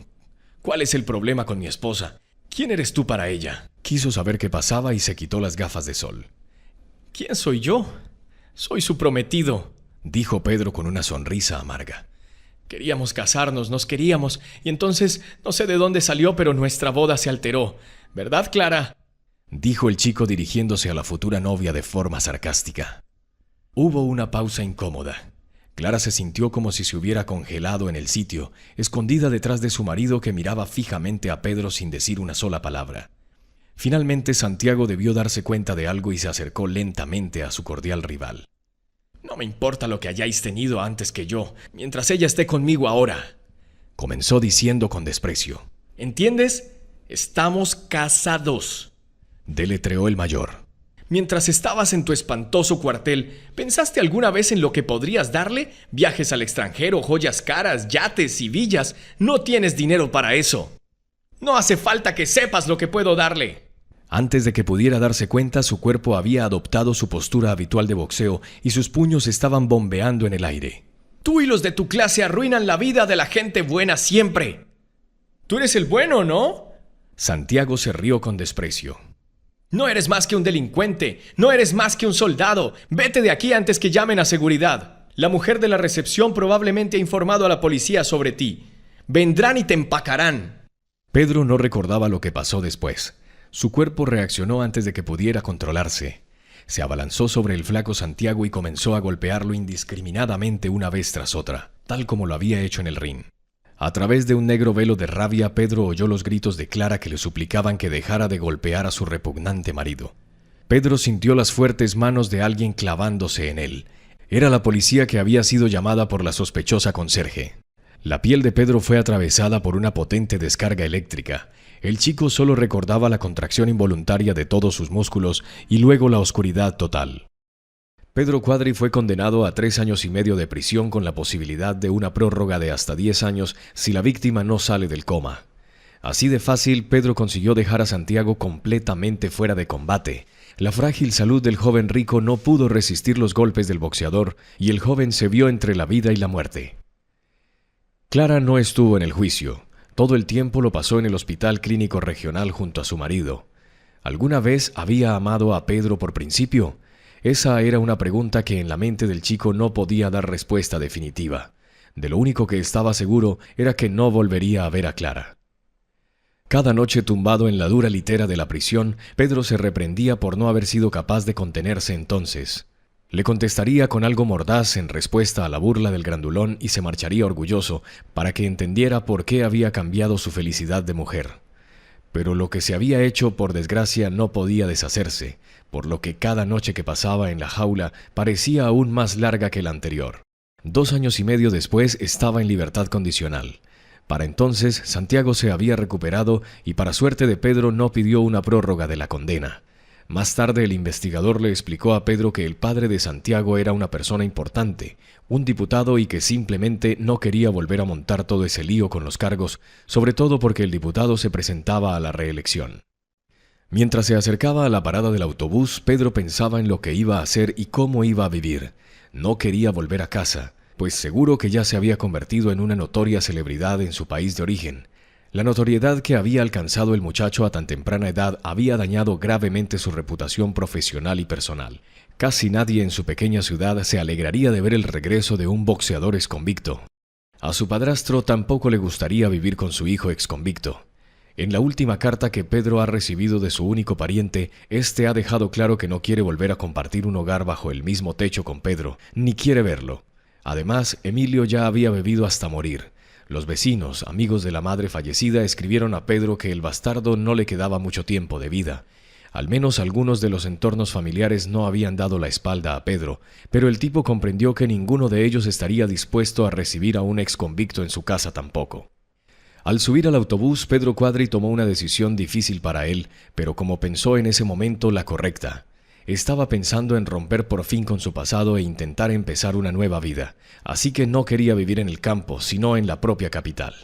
¿Cuál es el problema con mi esposa? ¿Quién eres tú para ella?» Quiso saber qué pasaba y se quitó las gafas de sol. «¿Quién soy yo? Soy su prometido», dijo Pedro con una sonrisa amarga. «Queríamos casarnos, nos queríamos, y entonces no sé de dónde salió, pero nuestra boda se alteró. ¿Verdad, Clara?», dijo el chico dirigiéndose a la futura novia de forma sarcástica. Hubo una pausa incómoda. Clara se sintió como si se hubiera congelado en el sitio, escondida detrás de su marido que miraba fijamente a Pedro sin decir una sola palabra. Finalmente Santiago debió darse cuenta de algo y se acercó lentamente a su cordial rival. «No me importa lo que hayáis tenido antes que yo, mientras ella esté conmigo ahora», comenzó diciendo con desprecio. «¿Entiendes? Estamos casados», deletreó el mayor. «Mientras estabas en tu espantoso cuartel, ¿pensaste alguna vez en lo que podrías darle? Viajes al extranjero, joyas caras, yates y villas. No tienes dinero para eso. No hace falta que sepas lo que puedo darle». Antes de que pudiera darse cuenta, su cuerpo había adoptado su postura habitual de boxeo y sus puños estaban bombeando en el aire. «Tú y los de tu clase arruinan la vida de la gente buena siempre. Tú eres el bueno, ¿no?». Santiago se rió con desprecio. «No eres más que un delincuente, no eres más que un soldado. Vete de aquí antes que llamen a seguridad. La mujer de la recepción probablemente ha informado a la policía sobre ti. Vendrán y te empacarán». Pedro no recordaba lo que pasó después. Su cuerpo reaccionó antes de que pudiera controlarse. Se abalanzó sobre el flaco Santiago y comenzó a golpearlo indiscriminadamente una vez tras otra, tal como lo había hecho en el ring. A través de un negro velo de rabia, Pedro oyó los gritos de Clara que le suplicaban que dejara de golpear a su repugnante marido. Pedro sintió las fuertes manos de alguien clavándose en él. Era la policía que había sido llamada por la sospechosa conserje. La piel de Pedro fue atravesada por una potente descarga eléctrica. El chico solo recordaba la contracción involuntaria de todos sus músculos y luego la oscuridad total. Pedro Quadri fue condenado a 3 años y medio de prisión con la posibilidad de una prórroga de hasta 10 años si la víctima no sale del coma. Así de fácil, Pedro consiguió dejar a Santiago completamente fuera de combate. La frágil salud del joven rico no pudo resistir los golpes del boxeador y el joven se vio entre la vida y la muerte. Clara no estuvo en el juicio. Todo el tiempo lo pasó en el Hospital Clínico Regional junto a su marido. ¿Alguna vez había amado a Pedro por principio? Esa era una pregunta que en la mente del chico no podía dar respuesta definitiva. De lo único que estaba seguro era que no volvería a ver a Clara. Cada noche tumbado en la dura litera de la prisión, Pedro se reprendía por no haber sido capaz de contenerse entonces. Le contestaría con algo mordaz en respuesta a la burla del grandulón y se marcharía orgulloso para que entendiera por qué había cambiado su felicidad de mujer. Pero lo que se había hecho, por desgracia, no podía deshacerse, por lo que cada noche que pasaba en la jaula parecía aún más larga que la anterior. 2 años y medio después estaba en libertad condicional. Para entonces, Santiago se había recuperado y para suerte de Pedro no pidió una prórroga de la condena. Más tarde el investigador le explicó a Pedro que el padre de Santiago era una persona importante, un diputado y que simplemente no quería volver a montar todo ese lío con los cargos, sobre todo porque el diputado se presentaba a la reelección. Mientras se acercaba a la parada del autobús, Pedro pensaba en lo que iba a hacer y cómo iba a vivir. No quería volver a casa. pues seguro que ya se había convertido en una notoria celebridad en su país de origen. La notoriedad que había alcanzado el muchacho a tan temprana edad había dañado gravemente su reputación profesional y personal. Casi nadie en su pequeña ciudad se alegraría de ver el regreso de un boxeador exconvicto. A su padrastro tampoco le gustaría vivir con su hijo exconvicto. En la última carta que Pedro ha recibido de su único pariente, este ha dejado claro que no quiere volver a compartir un hogar bajo el mismo techo con Pedro, ni quiere verlo. Además, Emilio ya había bebido hasta morir. Los vecinos, amigos de la madre fallecida, escribieron a Pedro que el bastardo no le quedaba mucho tiempo de vida. Al menos algunos de los entornos familiares no habían dado la espalda a Pedro, pero el tipo comprendió que ninguno de ellos estaría dispuesto a recibir a un exconvicto en su casa tampoco. Al subir al autobús, Pedro Quadri tomó una decisión difícil para él, pero como pensó en ese momento, la correcta. Estaba pensando en romper por fin con su pasado e intentar empezar una nueva vida, así que no quería vivir en el campo, sino en la propia capital.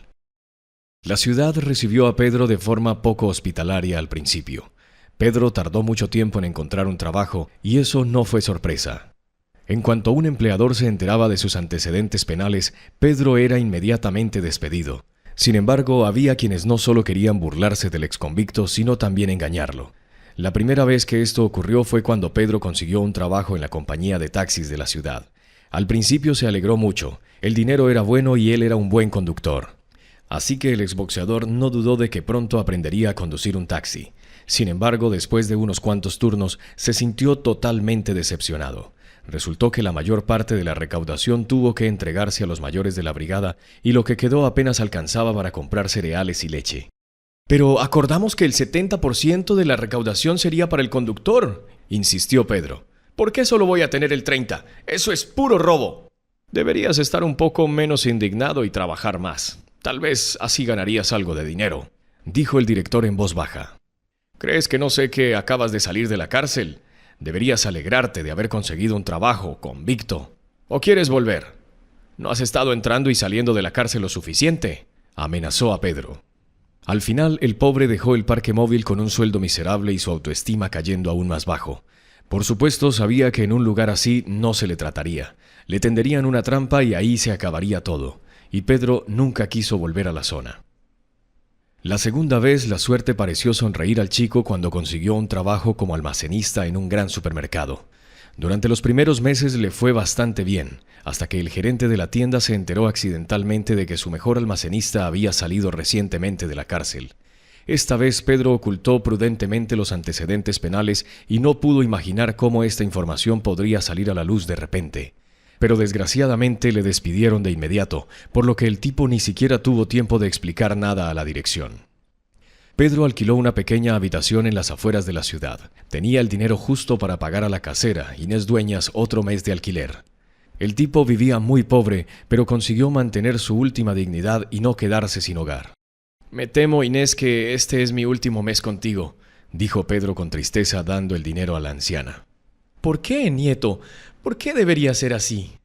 La ciudad recibió a Pedro de forma poco hospitalaria al principio. Pedro tardó mucho tiempo en encontrar un trabajo, y eso no fue sorpresa. En cuanto un empleador se enteraba de sus antecedentes penales, Pedro era inmediatamente despedido. Sin embargo, había quienes no solo querían burlarse del exconvicto, sino también engañarlo. La primera vez que esto ocurrió fue cuando Pedro consiguió un trabajo en la compañía de taxis de la ciudad. Al principio se alegró mucho, el dinero era bueno y él era un buen conductor. Así que el exboxeador no dudó de que pronto aprendería a conducir un taxi. Sin embargo, después de unos cuantos turnos, se sintió totalmente decepcionado. Resultó que la mayor parte de la recaudación tuvo que entregarse a los mayores de la brigada y lo que quedó apenas alcanzaba para comprar cereales y leche. «Pero acordamos que el 70% de la recaudación sería para el conductor», insistió Pedro. «¿Por qué solo voy a tener el 30%? ¡Eso es puro robo!» «Deberías estar un poco menos indignado y trabajar más. Tal vez así ganarías algo de dinero», dijo el director en voz baja. «¿Crees que no sé que acabas de salir de la cárcel? Deberías alegrarte de haber conseguido un trabajo convicto. ¿O quieres volver? ¿No has estado entrando y saliendo de la cárcel lo suficiente?», amenazó a Pedro. Al final, el pobre dejó el parque móvil con un sueldo miserable y su autoestima cayendo aún más bajo. Por supuesto, sabía que en un lugar así no se le trataría. Le tenderían una trampa y ahí se acabaría todo. Y Pedro nunca quiso volver a la zona. La segunda vez, la suerte pareció sonreír al chico cuando consiguió un trabajo como almacenista en un gran supermercado. Durante los primeros meses le fue bastante bien, hasta que el gerente de la tienda se enteró accidentalmente de que su mejor almacenista había salido recientemente de la cárcel. Esta vez Pedro ocultó prudentemente los antecedentes penales y no pudo imaginar cómo esta información podría salir a la luz de repente. Pero desgraciadamente le despidieron de inmediato, por lo que el tipo ni siquiera tuvo tiempo de explicar nada a la dirección. Pedro alquiló una pequeña habitación en las afueras de la ciudad. Tenía el dinero justo para pagar a la casera, Inés Dueñas, otro mes de alquiler. El tipo vivía muy pobre, pero consiguió mantener su última dignidad y no quedarse sin hogar. «Me temo, Inés, que este es mi último mes contigo», dijo Pedro con tristeza dando el dinero a la anciana. «¿Por qué, nieto? ¿Por qué debería ser así?».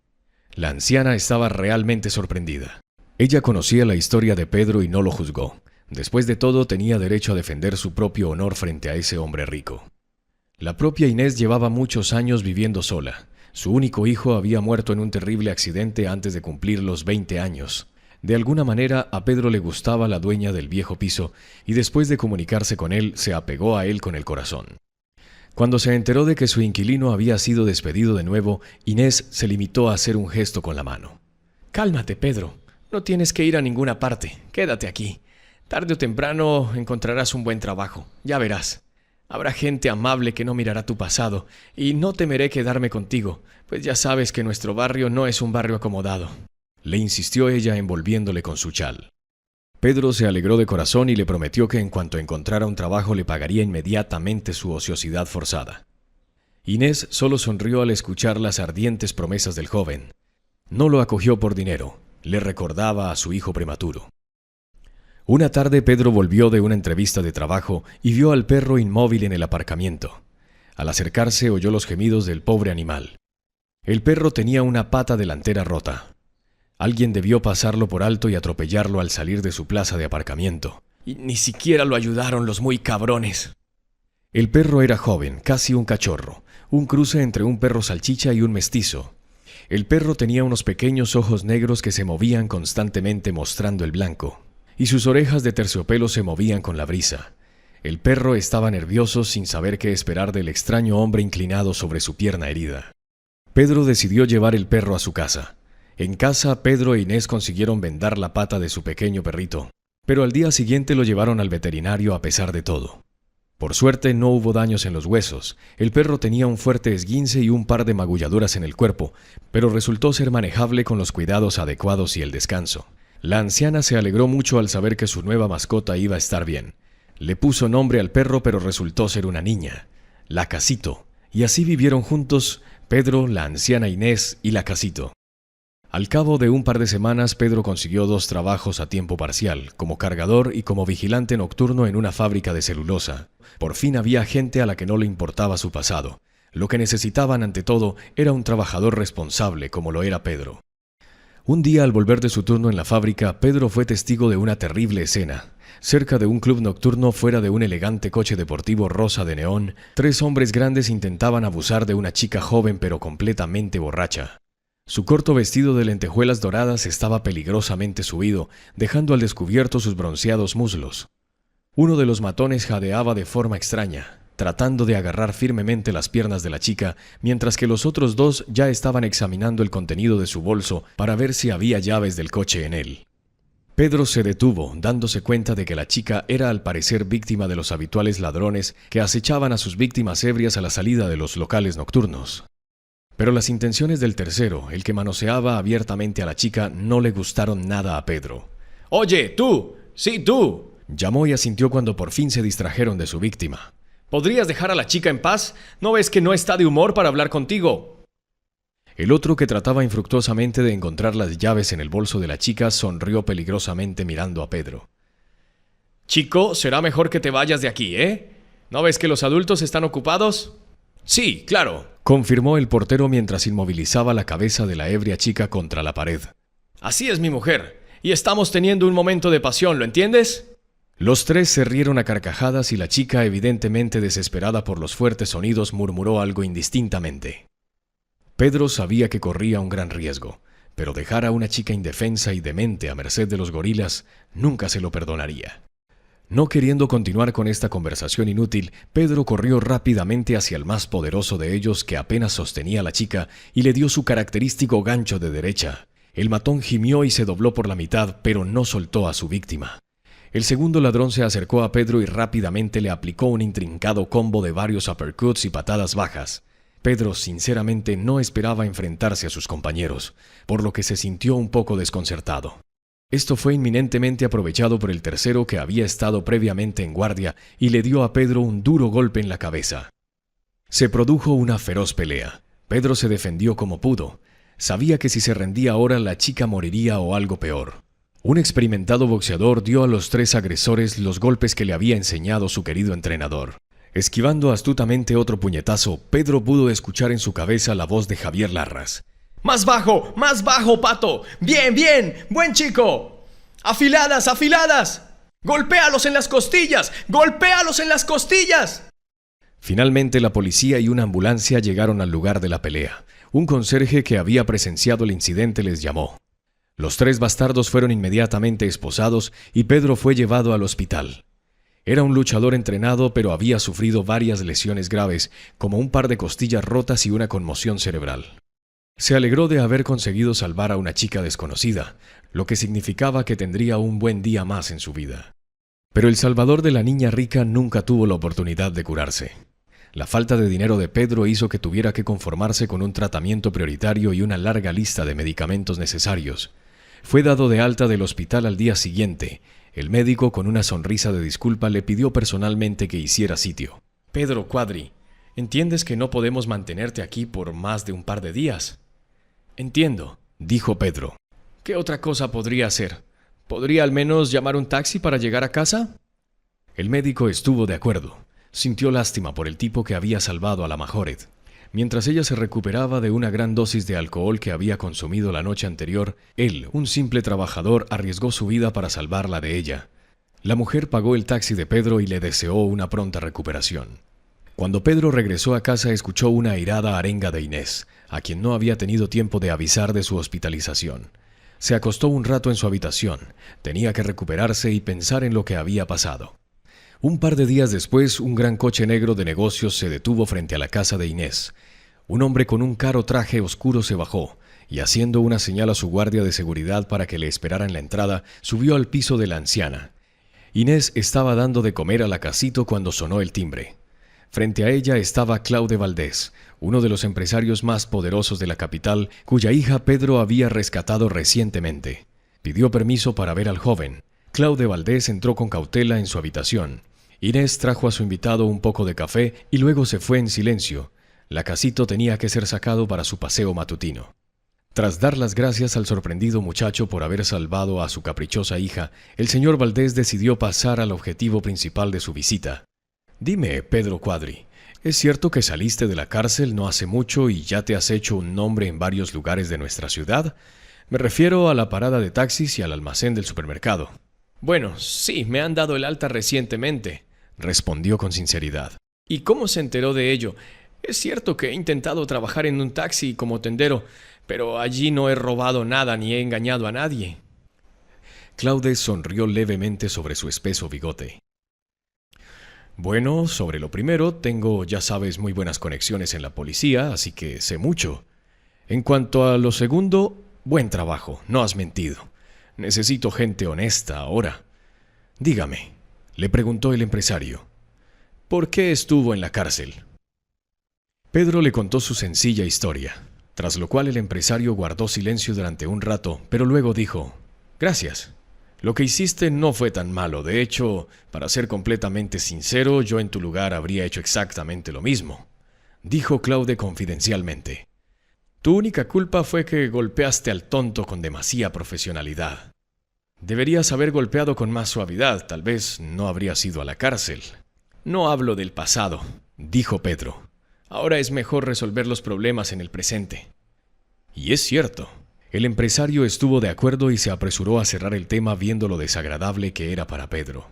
La anciana estaba realmente sorprendida. Ella conocía la historia de Pedro y no lo juzgó. Después de todo, tenía derecho a defender su propio honor frente a ese hombre rico. La propia Inés llevaba muchos años viviendo sola. Su único hijo había muerto en un terrible accidente antes de cumplir los 20 años. De alguna manera, a Pedro le gustaba la dueña del viejo piso y después de comunicarse con él, se apegó a él con el corazón. Cuando se enteró de que su inquilino había sido despedido de nuevo, Inés se limitó a hacer un gesto con la mano. «Cálmate, Pedro. No tienes que ir a ninguna parte. Quédate aquí. Tarde o temprano encontrarás un buen trabajo. Ya verás. Habrá gente amable que no mirará tu pasado, y no temeré quedarme contigo, pues ya sabes que nuestro barrio no es un barrio acomodado», le insistió ella envolviéndole con su chal. Pedro se alegró de corazón y le prometió que en cuanto encontrara un trabajo le pagaría inmediatamente su ociosidad forzada. Inés solo sonrió al escuchar las ardientes promesas del joven. No lo acogió por dinero, le recordaba a su hijo prematuro. Una tarde Pedro volvió de una entrevista de trabajo y vio al perro inmóvil en el aparcamiento. Al acercarse oyó los gemidos del pobre animal. El perro tenía una pata delantera rota. Alguien debió pasarlo por alto y atropellarlo al salir de su plaza de aparcamiento. Y ni siquiera lo ayudaron los muy cabrones. El perro era joven, casi un cachorro, un cruce entre un perro salchicha y un mestizo. El perro tenía unos pequeños ojos negros que se movían constantemente mostrando el blanco, y sus orejas de terciopelo se movían con la brisa. El perro estaba nervioso sin saber qué esperar del extraño hombre inclinado sobre su pierna herida. Pedro decidió llevar el perro a su casa. En casa, Pedro e Inés consiguieron vendar la pata de su pequeño perrito, pero al día siguiente lo llevaron al veterinario a pesar de todo. Por suerte no hubo daños en los huesos. El perro tenía un fuerte esguince y un par de magulladuras en el cuerpo, pero resultó ser manejable con los cuidados adecuados y el descanso. La anciana se alegró mucho al saber que su nueva mascota iba a estar bien. Le puso nombre al perro, pero resultó ser una niña, la Casito, y así vivieron juntos Pedro, la anciana Inés y la Casito. Al cabo de un par de semanas, Pedro consiguió 2 trabajos a tiempo parcial, como cargador y como vigilante nocturno en una fábrica de celulosa. Por fin había gente a la que no le importaba su pasado. Lo que necesitaban ante todo era un trabajador responsable, como lo era Pedro. Un día, al volver de su turno en la fábrica, Pedro fue testigo de una terrible escena. Cerca de un club nocturno, fuera de un elegante coche deportivo rosa de neón, 3 hombres grandes intentaban abusar de una chica joven pero completamente borracha. Su corto vestido de lentejuelas doradas estaba peligrosamente subido, dejando al descubierto sus bronceados muslos. Uno de los matones jadeaba de forma extraña, tratando de agarrar firmemente las piernas de la chica, mientras que los otros 2 ya estaban examinando el contenido de su bolso para ver si había llaves del coche en él. Pedro se detuvo, dándose cuenta de que la chica era al parecer víctima de los habituales ladrones que acechaban a sus víctimas ebrias a la salida de los locales nocturnos. Pero las intenciones del tercero, el que manoseaba abiertamente a la chica, no le gustaron nada a Pedro. «Oye, tú, sí, tú», llamó y asintió cuando por fin se distrajeron de su víctima. «¿podrías dejar a la chica en paz? ¿No ves que no está de humor para hablar contigo?» El otro, que trataba infructuosamente de encontrar las llaves en el bolso de la chica, sonrió peligrosamente mirando a Pedro. «Chico, será mejor que te vayas de aquí, ¿eh? ¿No ves que los adultos están ocupados?» «Sí, claro», confirmó el portero mientras inmovilizaba la cabeza de la ebria chica contra la pared. «Así es mi mujer, y estamos teniendo un momento de pasión, ¿lo entiendes?» Los 3 se rieron a carcajadas y la chica, evidentemente desesperada por los fuertes sonidos, murmuró algo indistintamente. Pedro sabía que corría un gran riesgo, pero dejar a una chica indefensa y demente a merced de los gorilas nunca se lo perdonaría. No queriendo continuar con esta conversación inútil, Pedro corrió rápidamente hacia el más poderoso de ellos, que apenas sostenía a la chica, y le dio su característico gancho de derecha. El matón gimió y se dobló por la mitad, pero no soltó a su víctima. El segundo ladrón se acercó a Pedro y rápidamente le aplicó un intrincado combo de varios uppercuts y patadas bajas. Pedro sinceramente no esperaba enfrentarse a sus compañeros, por lo que se sintió un poco desconcertado. Esto fue inminentemente aprovechado por el tercero, que había estado previamente en guardia, y le dio a Pedro un duro golpe en la cabeza. Se produjo una feroz pelea. Pedro se defendió como pudo. Sabía que si se rendía ahora la chica moriría o algo peor. Un experimentado boxeador dio a los 3 agresores los golpes que le había enseñado su querido entrenador. Esquivando astutamente otro puñetazo, Pedro pudo escuchar en su cabeza la voz de Javier Larraz. Más bajo, Pato! ¡Bien, bien! ¡Buen chico! ¡Afiladas, afiladas! ¡Golpéalos en las costillas! ¡Golpéalos en las costillas! Finalmente la policía y una ambulancia llegaron al lugar de la pelea. Un conserje que había presenciado el incidente les llamó. Los 3 bastardos fueron inmediatamente esposados y Pedro fue llevado al hospital. Era un luchador entrenado, pero había sufrido varias lesiones graves, como un par de costillas rotas y una conmoción cerebral. Se alegró de haber conseguido salvar a una chica desconocida, lo que significaba que tendría un buen día más en su vida. Pero el salvador de la niña rica nunca tuvo la oportunidad de curarse. La falta de dinero de Pedro hizo que tuviera que conformarse con un tratamiento prioritario y una larga lista de medicamentos necesarios. Fue dado de alta del hospital al día siguiente. El médico, con una sonrisa de disculpa, le pidió personalmente que hiciera sitio. «Pedro Quadri, ¿entiendes que no podemos mantenerte aquí por más de un par de días?» «Entiendo», dijo Pedro. «¿Qué otra cosa podría hacer? ¿Podría al menos llamar un taxi para llegar a casa?» El médico estuvo de acuerdo. Sintió lástima por el tipo que había salvado a la Majoret. Mientras ella se recuperaba de una gran dosis de alcohol que había consumido la noche anterior, él, un simple trabajador, arriesgó su vida para salvarla de ella. La mujer pagó el taxi de Pedro y le deseó una pronta recuperación. Cuando Pedro regresó a casa escuchó una airada arenga de Inés, a quien no había tenido tiempo de avisar de su hospitalización. Se acostó un rato en su habitación, tenía que recuperarse y pensar en lo que había pasado. Un par de días después, un gran coche negro de negocios se detuvo frente a la casa de Inés. Un hombre con un caro traje oscuro se bajó, y haciendo una señal a su guardia de seguridad para que le esperara en la entrada, subió al piso de la anciana. Inés estaba dando de comer a la Casito cuando sonó el timbre. Frente a ella estaba Claude Valdés, uno de los empresarios más poderosos de la capital, cuya hija Pedro había rescatado recientemente. Pidió permiso para ver al joven. Claude Valdés entró con cautela en su habitación. Inés trajo a su invitado un poco de café y luego se fue en silencio. La Casito tenía que ser sacado para su paseo matutino. Tras dar las gracias al sorprendido muchacho por haber salvado a su caprichosa hija, el señor Valdés decidió pasar al objetivo principal de su visita. «Dime, Pedro Quadri, ¿es cierto que saliste de la cárcel no hace mucho y ya te has hecho un nombre en varios lugares de nuestra ciudad? Me refiero a la parada de taxis y al almacén del supermercado». «Bueno, sí, me han dado el alta recientemente», respondió con sinceridad. «¿Y cómo se enteró de ello? Es cierto que he intentado trabajar en un taxi como tendero, pero allí no he robado nada ni he engañado a nadie». Claude sonrió levemente sobre su espeso bigote. «Bueno, sobre lo primero, tengo, ya sabes, muy buenas conexiones en la policía, así que sé mucho. En cuanto a lo segundo, buen trabajo, no has mentido. Necesito gente honesta ahora. Dígame», le preguntó el empresario, «¿por qué estuvo en la cárcel?» Pedro le contó su sencilla historia, tras lo cual el empresario guardó silencio durante un rato, pero luego dijo: «Gracias. Lo que hiciste no fue tan malo. De hecho, para ser completamente sincero, yo en tu lugar habría hecho exactamente lo mismo», dijo Claude confidencialmente. «Tu única culpa fue que golpeaste al tonto con demasiada profesionalidad. Deberías haber golpeado con más suavidad, tal vez no habrías ido a la cárcel». «No hablo del pasado», dijo Pedro. «Ahora es mejor resolver los problemas en el presente». Y es cierto. El empresario estuvo de acuerdo y se apresuró a cerrar el tema viendo lo desagradable que era para Pedro.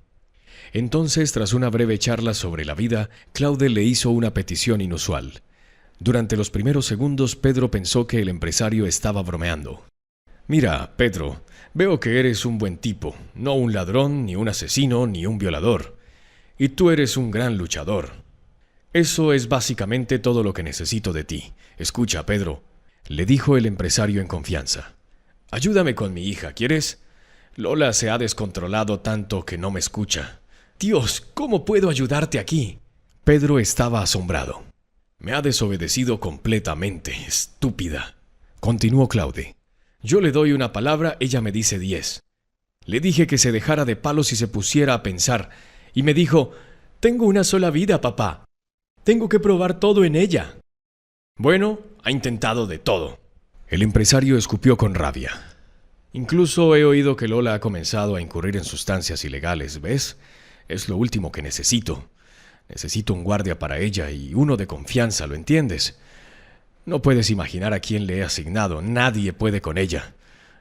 Entonces, tras una breve charla sobre la vida, Claude le hizo una petición inusual. Durante los primeros segundos, Pedro pensó que el empresario estaba bromeando. «Mira, Pedro, veo que eres un buen tipo, no un ladrón, ni un asesino, ni un violador. Y tú eres un gran luchador. Eso es básicamente todo lo que necesito de ti. Escucha, Pedro», le dijo el empresario en confianza. «Ayúdame con mi hija, ¿quieres? Lola se ha descontrolado tanto que no me escucha». «Dios, ¿cómo puedo ayudarte aquí?». Pedro estaba asombrado. «Me ha desobedecido completamente, estúpida», continuó Claude. «Yo le doy una palabra, ella me dice 10. Le dije que se dejara de palos y se pusiera a pensar, y me dijo: tengo una sola vida, papá. Tengo que probar todo en ella». «Bueno, ha intentado de todo». El empresario escupió con rabia. «Incluso he oído que Lola ha comenzado a incurrir en sustancias ilegales, ¿ves? Es lo último que necesito. Necesito un guardia para ella y uno de confianza, ¿lo entiendes? No puedes imaginar a quién le he asignado, nadie puede con ella.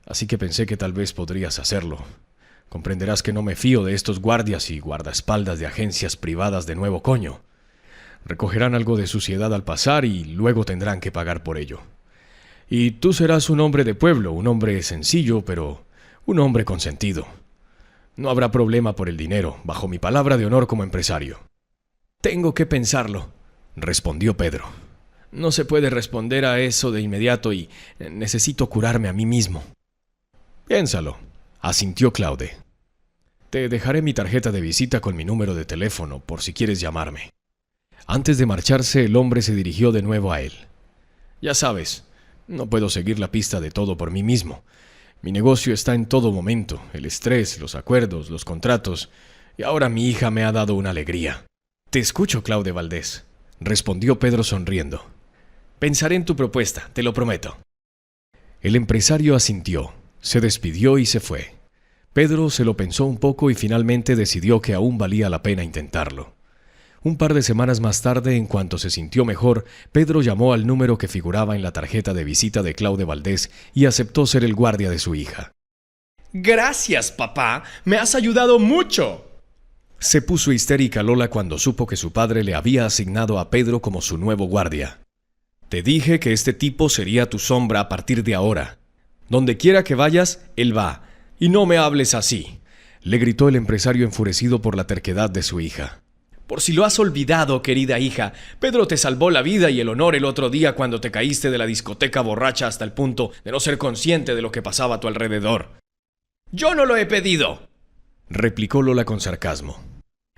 Así que pensé que tal vez podrías hacerlo. Comprenderás que no me fío de estos guardias y guardaespaldas de agencias privadas de Nuevo Coño. Recogerán algo de suciedad al pasar y luego tendrán que pagar por ello. Y tú serás un hombre de pueblo, un hombre sencillo, pero un hombre con sentido. No habrá problema por el dinero, bajo mi palabra de honor como empresario». «Tengo que pensarlo», respondió Pedro. «No se puede responder a eso de inmediato y necesito curarme a mí mismo». «Piénsalo», asintió Claude. «Te dejaré mi tarjeta de visita con mi número de teléfono por si quieres llamarme». Antes de marcharse, el hombre se dirigió de nuevo a él. «Ya sabes, no puedo seguir la pista de todo por mí mismo. Mi negocio está en todo momento, el estrés, los acuerdos, los contratos, y ahora mi hija me ha dado una alegría». «Te escucho, Claude Valdés», respondió Pedro sonriendo. «Pensaré en tu propuesta, te lo prometo». El empresario asintió, se despidió y se fue. Pedro se lo pensó un poco y finalmente decidió que aún valía la pena intentarlo. Un par de semanas más tarde, en cuanto se sintió mejor, Pedro llamó al número que figuraba en la tarjeta de visita de Claude Valdés y aceptó ser el guardia de su hija. «Gracias, papá. Me has ayudado mucho». Se puso histérica Lola cuando supo que su padre le había asignado a Pedro como su nuevo guardia. «Te dije que este tipo sería tu sombra a partir de ahora. Donde quiera que vayas, él va. Y no me hables así», le gritó el empresario enfurecido por la terquedad de su hija. Por si lo has olvidado, querida hija, Pedro te salvó la vida y el honor el otro día cuando te caíste de la discoteca borracha hasta el punto de no ser consciente de lo que pasaba a tu alrededor. «Yo no lo he pedido», replicó Lola con sarcasmo.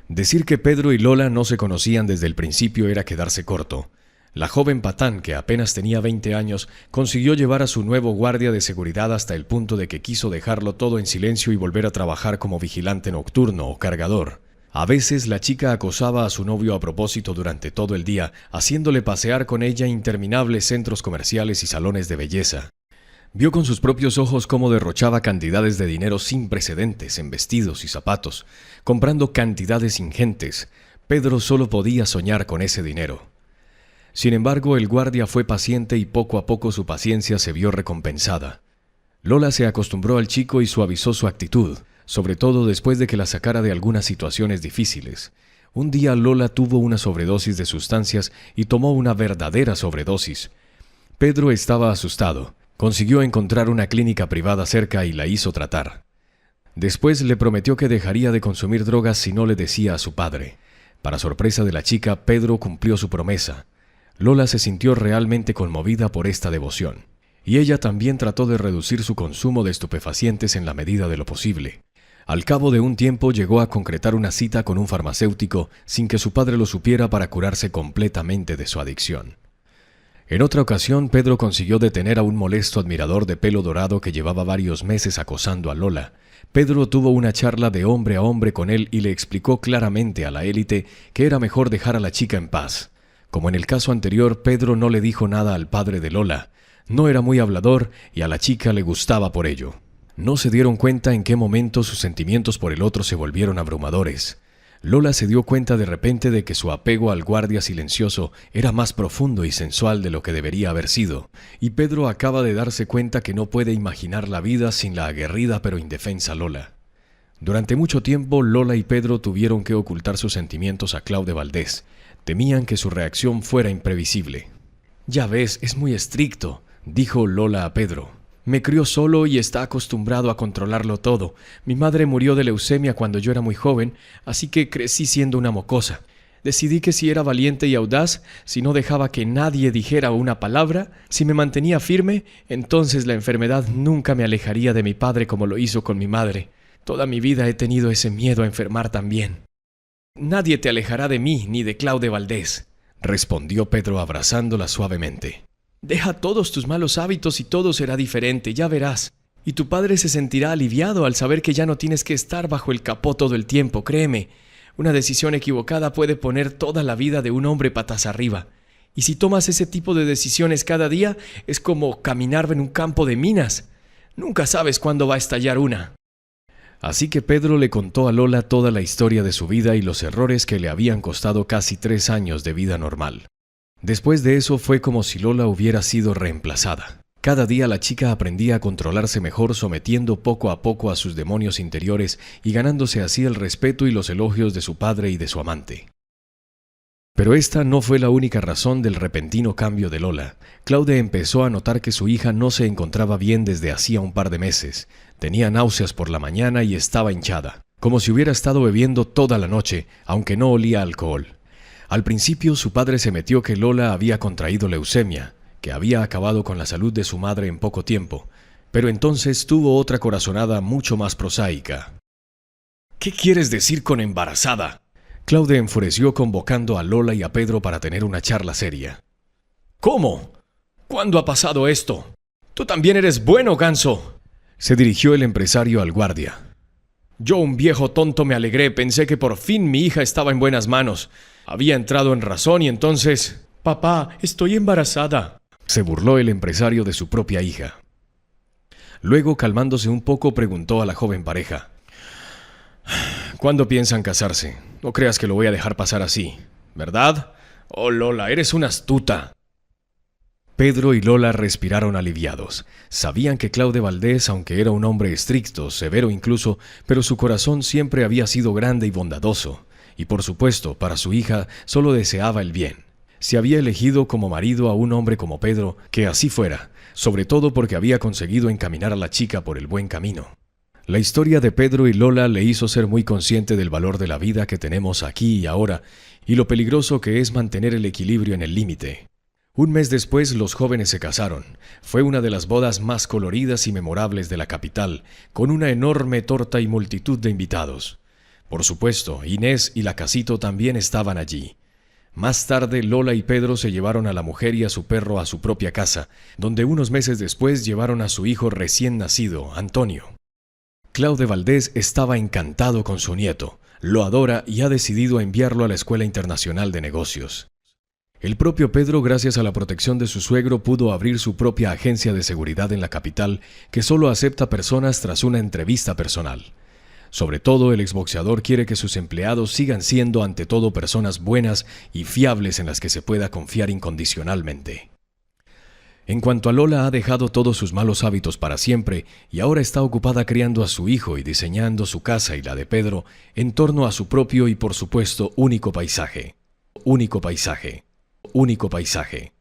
Decir que Pedro y Lola no se conocían desde el principio era quedarse corto. La joven patán, que apenas tenía 20 años, consiguió llevar a su nuevo guardia de seguridad hasta el punto de que quiso dejarlo todo en silencio y volver a trabajar como vigilante nocturno o cargador. A veces la chica acosaba a su novio a propósito durante todo el día, haciéndole pasear con ella interminables centros comerciales y salones de belleza. Vio con sus propios ojos cómo derrochaba cantidades de dinero sin precedentes en vestidos y zapatos, comprando cantidades ingentes. Pedro solo podía soñar con ese dinero. Sin embargo, el guardia fue paciente y poco a poco su paciencia se vio recompensada. Lola se acostumbró al chico y suavizó su actitud, sobre todo después de que la sacara de algunas situaciones difíciles. Un día Lola tuvo una sobredosis de sustancias y tomó una verdadera sobredosis. Pedro estaba asustado. Consiguió encontrar una clínica privada cerca y la hizo tratar. Después le prometió que dejaría de consumir drogas si no le decía a su padre. Para sorpresa de la chica, Pedro cumplió su promesa. Lola se sintió realmente conmovida por esta devoción, y ella también trató de reducir su consumo de estupefacientes en la medida de lo posible. Al cabo de un tiempo llegó a concretar una cita con un farmacéutico sin que su padre lo supiera para curarse completamente de su adicción. En otra ocasión, Pedro consiguió detener a un molesto admirador de pelo dorado que llevaba varios meses acosando a Lola. Pedro tuvo una charla de hombre a hombre con él y le explicó claramente a la élite que era mejor dejar a la chica en paz. Como en el caso anterior, Pedro no le dijo nada al padre de Lola. No era muy hablador y a la chica le gustaba por ello. No se dieron cuenta en qué momento sus sentimientos por el otro se volvieron abrumadores. Lola se dio cuenta de repente de que su apego al guardia silencioso era más profundo y sensual de lo que debería haber sido, y Pedro acaba de darse cuenta que no puede imaginar la vida sin la aguerrida pero indefensa Lola. Durante mucho tiempo, Lola y Pedro tuvieron que ocultar sus sentimientos a Claude Valdés. Temían que su reacción fuera imprevisible. «Ya ves, es muy estricto», dijo Lola a Pedro. «Me crió solo y está acostumbrado a controlarlo todo. Mi madre murió de leucemia cuando yo era muy joven, así que crecí siendo una mocosa. Decidí que si era valiente y audaz, si no dejaba que nadie dijera una palabra, si me mantenía firme, entonces la enfermedad nunca me alejaría de mi padre como lo hizo con mi madre. Toda mi vida he tenido ese miedo a enfermar también». «Nadie te alejará de mí ni de Claude Valdés», respondió Pedro abrazándola suavemente. «Deja todos tus malos hábitos y todo será diferente, ya verás. Y tu padre se sentirá aliviado al saber que ya no tienes que estar bajo el capó todo el tiempo, créeme. Una decisión equivocada puede poner toda la vida de un hombre patas arriba. Y si tomas ese tipo de decisiones cada día, es como caminar en un campo de minas. Nunca sabes cuándo va a estallar una». Así que Pedro le contó a Lola toda la historia de su vida y los errores que le habían costado casi 3 años de vida normal. Después de eso fue como si Lola hubiera sido reemplazada. Cada día la chica aprendía a controlarse mejor, sometiendo poco a poco a sus demonios interiores y ganándose así el respeto y los elogios de su padre y de su amante. Pero esta no fue la única razón del repentino cambio de Lola. Claude empezó a notar que su hija no se encontraba bien desde hacía un par de meses. Tenía náuseas por la mañana y estaba hinchada, como si hubiera estado bebiendo toda la noche, aunque no olía a alcohol. Al principio su padre se metió que Lola había contraído leucemia, que había acabado con la salud de su madre en poco tiempo, pero entonces tuvo otra corazonada mucho más prosaica. «¿Qué quieres decir con embarazada?», Claude enfureció convocando a Lola y a Pedro para tener una charla seria. «¿Cómo? ¿Cuándo ha pasado esto? Tú también eres bueno, ganso», se dirigió el empresario al guardia. «Yo, un viejo tonto, me alegré, pensé que por fin mi hija estaba en buenas manos. Había entrado en razón y entonces... Papá, estoy embarazada», se burló el empresario de su propia hija. Luego, calmándose un poco, preguntó a la joven pareja. «¿Cuándo piensan casarse? No creas que lo voy a dejar pasar así, ¿verdad? Oh, Lola, eres una astuta». Pedro y Lola respiraron aliviados. Sabían que Claude Valdés, aunque era un hombre estricto, severo incluso, pero su corazón siempre había sido grande y bondadoso. Y por supuesto, para su hija solo deseaba el bien. Se había elegido como marido a un hombre como Pedro, que así fuera, sobre todo porque había conseguido encaminar a la chica por el buen camino. La historia de Pedro y Lola le hizo ser muy consciente del valor de la vida que tenemos aquí y ahora, y lo peligroso que es mantener el equilibrio en el límite. Un mes después los jóvenes se casaron. Fue una de las bodas más coloridas y memorables de la capital, con una enorme torta y multitud de invitados. Por supuesto, Inés y la Casito también estaban allí. Más tarde, Lola y Pedro se llevaron a la mujer y a su perro a su propia casa, donde unos meses después llevaron a su hijo recién nacido, Antonio. Claude Valdés estaba encantado con su nieto, lo adora y ha decidido enviarlo a la Escuela Internacional de Negocios. El propio Pedro, gracias a la protección de su suegro, pudo abrir su propia agencia de seguridad en la capital, que solo acepta personas tras una entrevista personal. Sobre todo, el exboxeador quiere que sus empleados sigan siendo ante todo personas buenas y fiables en las que se pueda confiar incondicionalmente. En cuanto a Lola, ha dejado todos sus malos hábitos para siempre y ahora está ocupada criando a su hijo y diseñando su casa y la de Pedro en torno a su propio y, por supuesto, único paisaje. Único paisaje. Único paisaje.